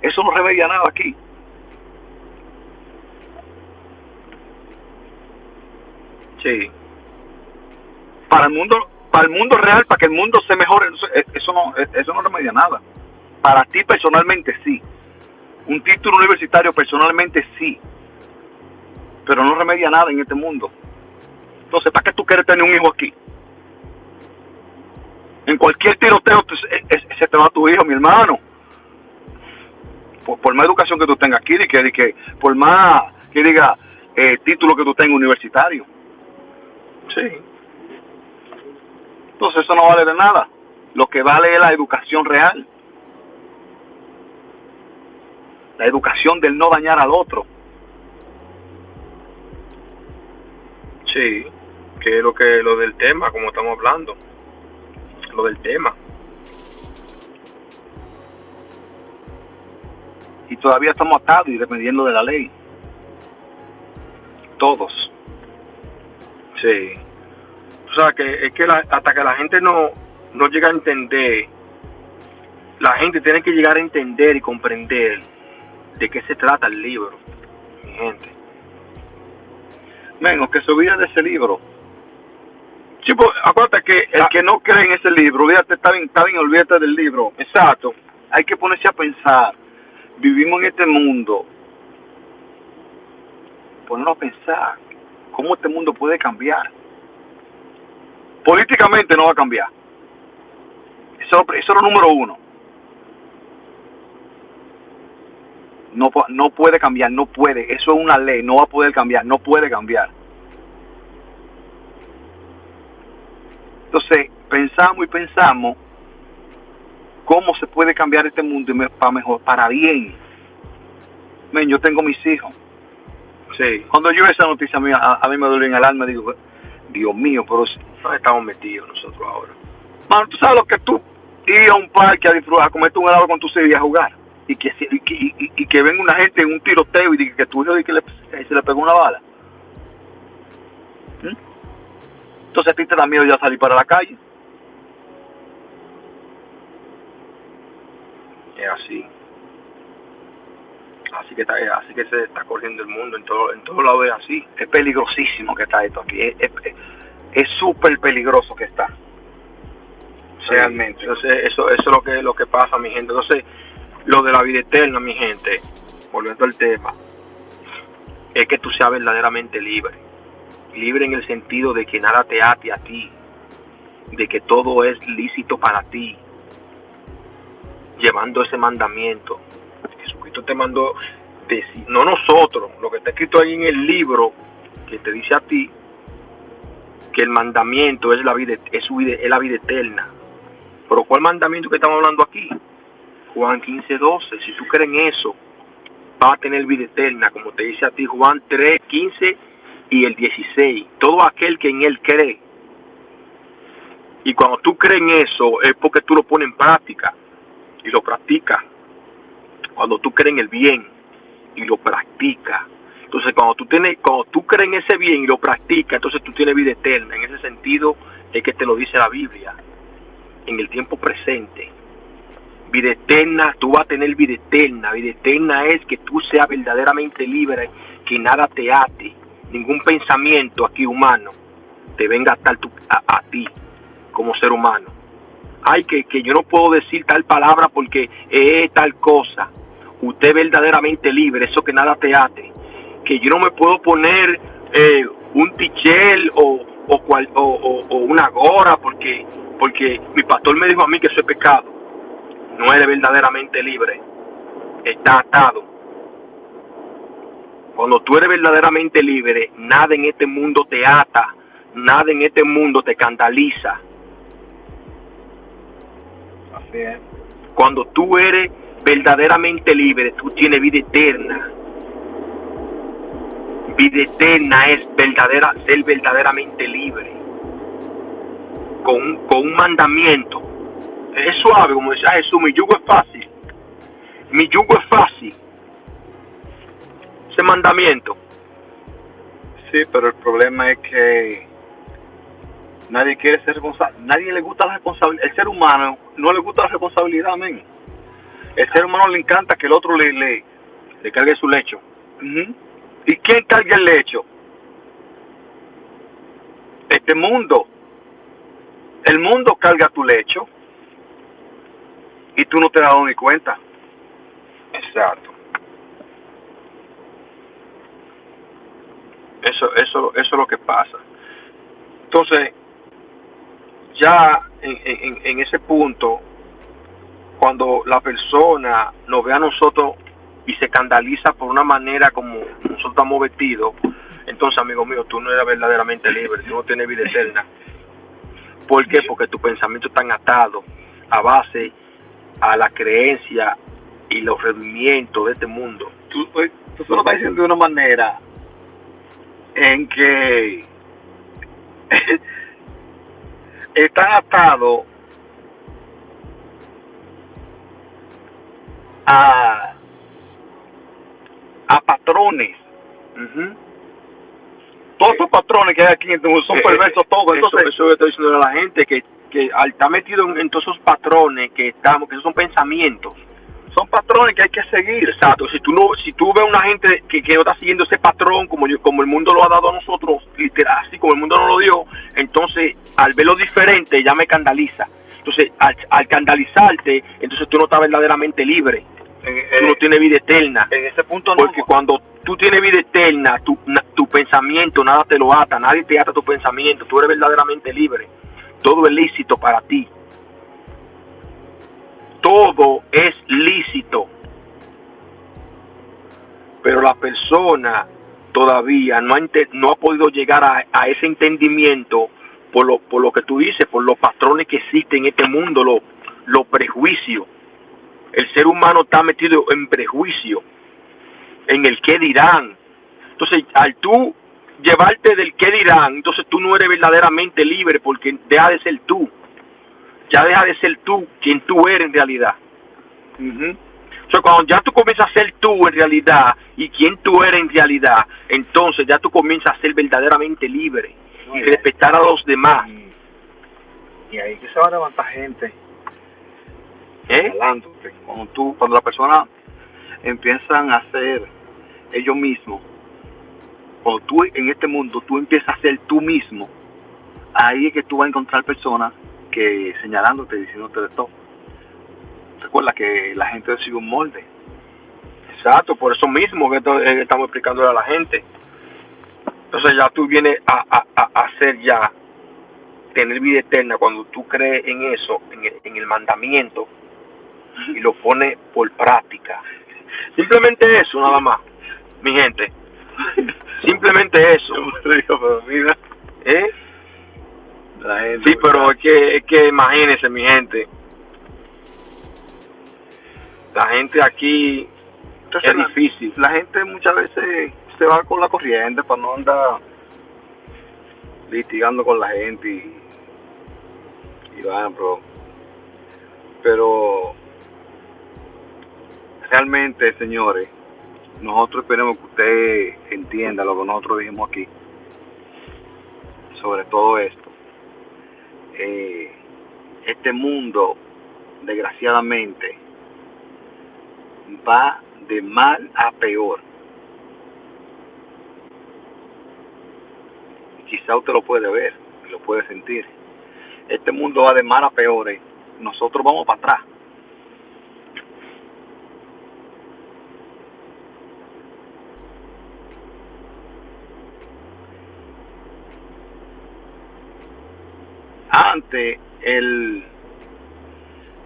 Eso no remedia nada aquí. Sí. Para el mundo real, para que el mundo se mejore, eso no remedia nada. Para ti personalmente sí. Un título universitario personalmente sí. Pero no remedia nada en este mundo. Entonces, ¿para qué tú quieres tener un hijo aquí? En cualquier tiroteo se te va tu hijo, mi hermano. Por más educación que tú tengas aquí, por más que diga título que tú tengas universitario. Sí. Entonces eso no vale de nada. Lo que vale es la educación real. La educación del no dañar al otro. Sí, que es lo del tema, como estamos hablando. Lo del tema. Y todavía estamos atados y dependiendo de la ley. Todos. Sí. O sea, que es que hasta que la gente no llega a entender, la gente tiene que llegar a entender y comprender de qué se trata el libro, mi gente. Menos que se olvide de ese libro. Sí, pues, acuérdate que el que no cree en ese libro, olvídate, está bien, olvídate del libro. Exacto. Hay que ponerse a pensar. Vivimos en este mundo. Ponernos a pensar cómo este mundo puede cambiar. Políticamente no va a cambiar. Eso es lo número uno. No puede cambiar, no puede. Eso es una ley, no va a poder cambiar, no puede cambiar. Entonces, pensamos cómo se puede cambiar este mundo para mejor, para bien. Yo tengo mis hijos. Sí. Cuando yo veo esa noticia a mí me duele en el alma, digo, Dios mío, pero estamos metidos nosotros ahora. Mano, tú sabes lo que tú ir a un parque a disfrutar, a comerte un helado con tus hijos y a jugar. Y que venga una gente en un tiroteo y diga que tu hijo se le pegó una bala. Entonces a ti te da miedo ya salir para la calle. Es así. Así que se está corriendo el mundo en todo lado es así. Es peligrosísimo que está esto aquí. Es súper peligroso que está. Sí, realmente. Entonces eso es lo que pasa, mi gente. Entonces, lo de la vida eterna, mi gente, volviendo al tema, es que tú seas verdaderamente libre. Libre en el sentido de que nada te ate a ti, de que todo es lícito para ti, llevando ese mandamiento. Jesucristo te mandó, no nosotros, lo que está escrito ahí en el libro, que te dice a ti, que el mandamiento es la vida eterna. Pero ¿cuál mandamiento que estamos hablando aquí? Juan 15:12. Si tú crees en eso, vas a tener vida eterna, como te dice a ti Juan 3:15 y el 16. Todo aquel que en él cree. Y cuando tú crees en eso, es porque tú lo pones en práctica y lo practicas. Cuando tú crees en el bien y lo practicas. Entonces, cuando tú crees en ese bien y lo practicas, entonces tú tienes vida eterna. En ese sentido es que te lo dice la Biblia. En el tiempo presente. Vida eterna, tú vas a tener vida eterna. Vida eterna es que tú seas verdaderamente libre, que nada te ate, ningún pensamiento aquí humano te venga a atar a ti como ser humano. Ay, que yo no puedo decir tal palabra porque es tal cosa. Usted es verdaderamente libre, eso que nada te ate. Que yo no me puedo poner un tichel o o una gora, porque mi pastor me dijo a mí que eso es pecado. No eres verdaderamente libre, está atado. Cuando tú eres verdaderamente libre, nada en este mundo te ata, nada en este mundo te escandaliza. Así es. Cuando tú eres verdaderamente libre, tú tienes vida eterna. Vida eterna es ser verdaderamente libre. Con un mandamiento. Es suave, como decía Jesús, mi yugo es fácil. Mi yugo es fácil. Ese mandamiento. Sí, pero el problema es que nadie quiere ser responsable. Nadie le gusta la responsabilidad. El ser humano no le gusta la responsabilidad, men. El ser humano le encanta que el otro le cargue su lecho. ¿Y quién carga el lecho? Este mundo. El mundo carga tu lecho y tú no te das ni cuenta. Exacto. Eso es lo que pasa. Entonces, ya en ese punto, cuando la persona nos ve a nosotros y se escandaliza por una manera como nosotros estamos vestidos, entonces, amigo mío, tú no eres verdaderamente libre, tú no tienes vida eterna. ¿Por qué? Porque tus pensamientos están atados a base a la creencia y los rendimientos de este mundo. Tú se lo estás diciendo de una manera en que están atados a patrones. Todos esos patrones que hay aquí son perversos todos. Entonces, eso que estoy diciendo a la gente, que al estar metido en todos esos patrones que esos son pensamientos. Son patrones que hay que seguir. Exacto. Si tú ves una gente que no está siguiendo ese patrón como el mundo lo ha dado a nosotros, literal, así como el mundo nos lo dio, entonces al verlo diferente ya me escandaliza. Entonces al escandalizarte, entonces tú no estás verdaderamente libre. Tú no tienes vida eterna. En ese punto no. Porque cuando tú tienes vida eterna, tu pensamiento, nada te lo ata, nadie te ata tu pensamiento, tú eres verdaderamente libre. Todo es lícito para ti. Todo es lícito. Pero la persona todavía no ha podido llegar a ese entendimiento por lo que tú dices, por los patrones que existen en este mundo, los prejuicios. El ser humano está metido en prejuicio, en el qué dirán. Entonces, al tú llevarte del qué dirán, entonces tú no eres verdaderamente libre, porque deja de ser tú. Ya deja de ser tú quien tú eres en realidad. O sea, cuando ya tú comienzas a ser tú en realidad y quien tú eres en realidad, entonces ya tú comienzas a ser verdaderamente libre y respetar a los demás. Y ahí que se va a levantar gente. Cuando la persona empiezan a ser ellos mismos, cuando tú en este mundo tú empiezas a ser tú mismo, ahí es que tú vas a encontrar personas que señalándote, diciéndote de todo. Recuerda que la gente sigue un molde. Exacto, por eso mismo que estamos explicándole a la gente. Entonces ya tú vienes a hacer ya tener vida eterna cuando tú crees en eso, en el mandamiento, y lo pones por práctica. Simplemente eso, nada más, mi gente. Simplemente eso. La gente, sí, pero es que imagínense, mi gente. La gente aquí entonces, es difícil. La gente muchas veces se va con la corriente para no andar litigando con la gente y van, pero realmente, señores, nosotros esperemos que usted entienda lo que nosotros dijimos aquí sobre todo esto. Este mundo, desgraciadamente, va de mal a peor. Quizá usted lo puede ver, lo puede sentir. Este mundo va de mal a peor. Nosotros vamos para atrás. Antes,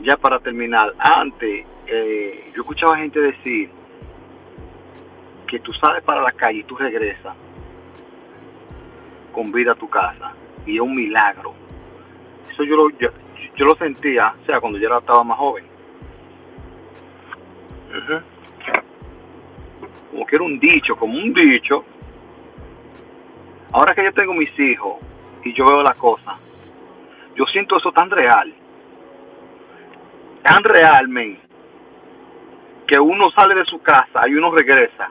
ya para terminar, antes yo escuchaba gente decir que tú sales para la calle y tú regresas con vida a tu casa, y es un milagro. Eso yo lo sentía, o sea, cuando yo estaba más joven. Como que era como un dicho. Ahora que yo tengo mis hijos y yo veo la cosa, yo siento eso tan real, men, que uno sale de su casa y uno regresa,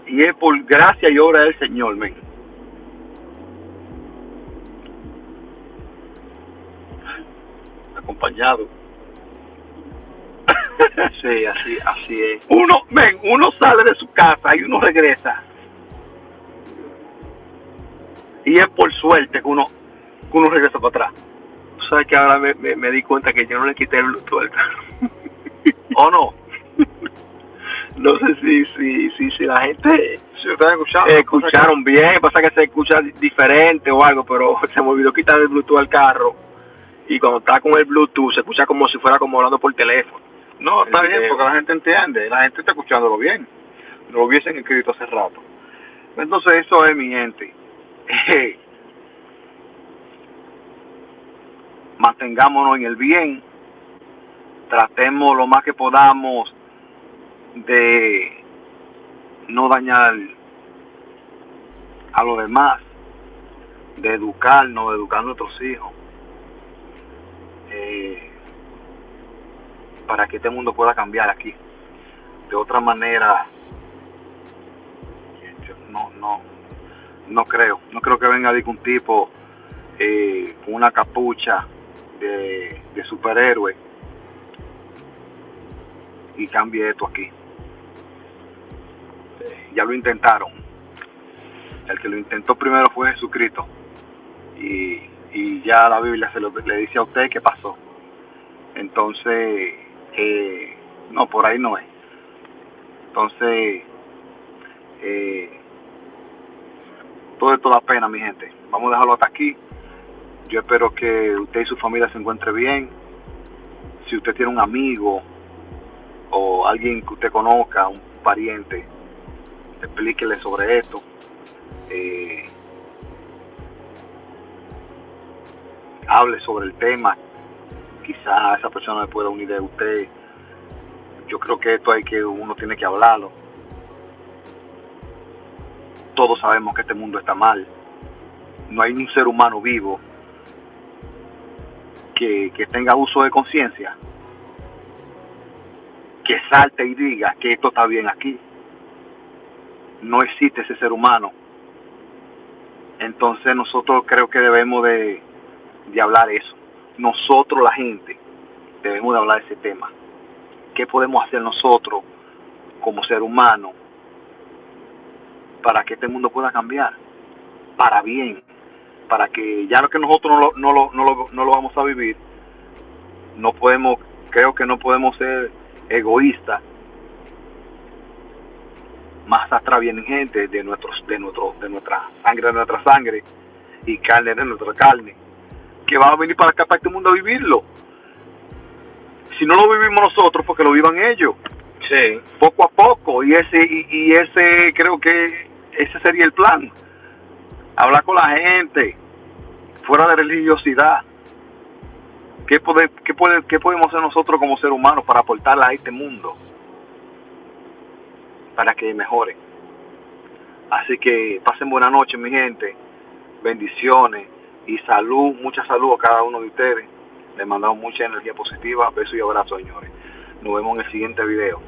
y es por gracia y obra del Señor, men. Acompañado. Sí, así es. Uno sale de su casa y uno regresa, y es por suerte que uno regresa para atrás. Tú sabes que ahora me di cuenta que yo no le quité el Bluetooth al carro. ¿O no? No sé si la gente Si ustedes escucharon bien, pasa que se escucha diferente o algo, pero se me olvidó quitar el Bluetooth al carro, y cuando está con el Bluetooth se escucha como si fuera como hablando por teléfono. No, está bien, porque la gente entiende, la gente está escuchándolo bien. Lo hubiesen escrito hace rato. Entonces eso es, mi gente. Mantengámonos en el bien, tratemos lo más que podamos de no dañar a los demás, de educar a nuestros hijos, para que este mundo pueda cambiar aquí. De otra manera, no creo que venga un tipo con una capucha de superhéroe y cambie esto aquí. Ya lo intentaron. El que lo intentó primero fue Jesucristo, y ya la Biblia le dice a usted qué pasó. Entonces, no, por ahí no es. Entonces, todo esto da pena, mi gente. Vamos a dejarlo hasta aquí. Yo espero que usted y su familia se encuentren bien. Si usted tiene un amigo o alguien que usted conozca, un pariente, explíquele sobre esto. Hable sobre el tema. Quizás esa persona le pueda unir a usted. Yo creo que esto uno tiene que hablarlo. Todos sabemos que este mundo está mal. No hay un ser humano vivo que tenga uso de conciencia, que salte y diga que esto está bien aquí. No existe ese ser humano. Entonces nosotros creo que debemos de hablar eso. Nosotros, la gente, debemos de hablar de ese tema. ¿Qué podemos hacer nosotros como ser humano para que este mundo pueda cambiar para bien? Para que ya lo que nosotros no lo vamos a vivir, creo que no podemos ser egoístas. Más atrás vienen gente de nuestra sangre, y carne de nuestra carne, que van a venir para acá, para este mundo, a vivirlo. Si no lo vivimos nosotros, porque lo vivan ellos. Sí. Poco a poco, y ese creo que ese sería el plan. Hablar con la gente, fuera de religiosidad. ¿Qué podemos hacer nosotros como seres humanos para aportarle a este mundo, para que mejore? Así que pasen buena noche, mi gente. Bendiciones y salud, mucha salud a cada uno de ustedes. Les mandamos mucha energía positiva. Besos y abrazos, señores. Nos vemos en el siguiente video.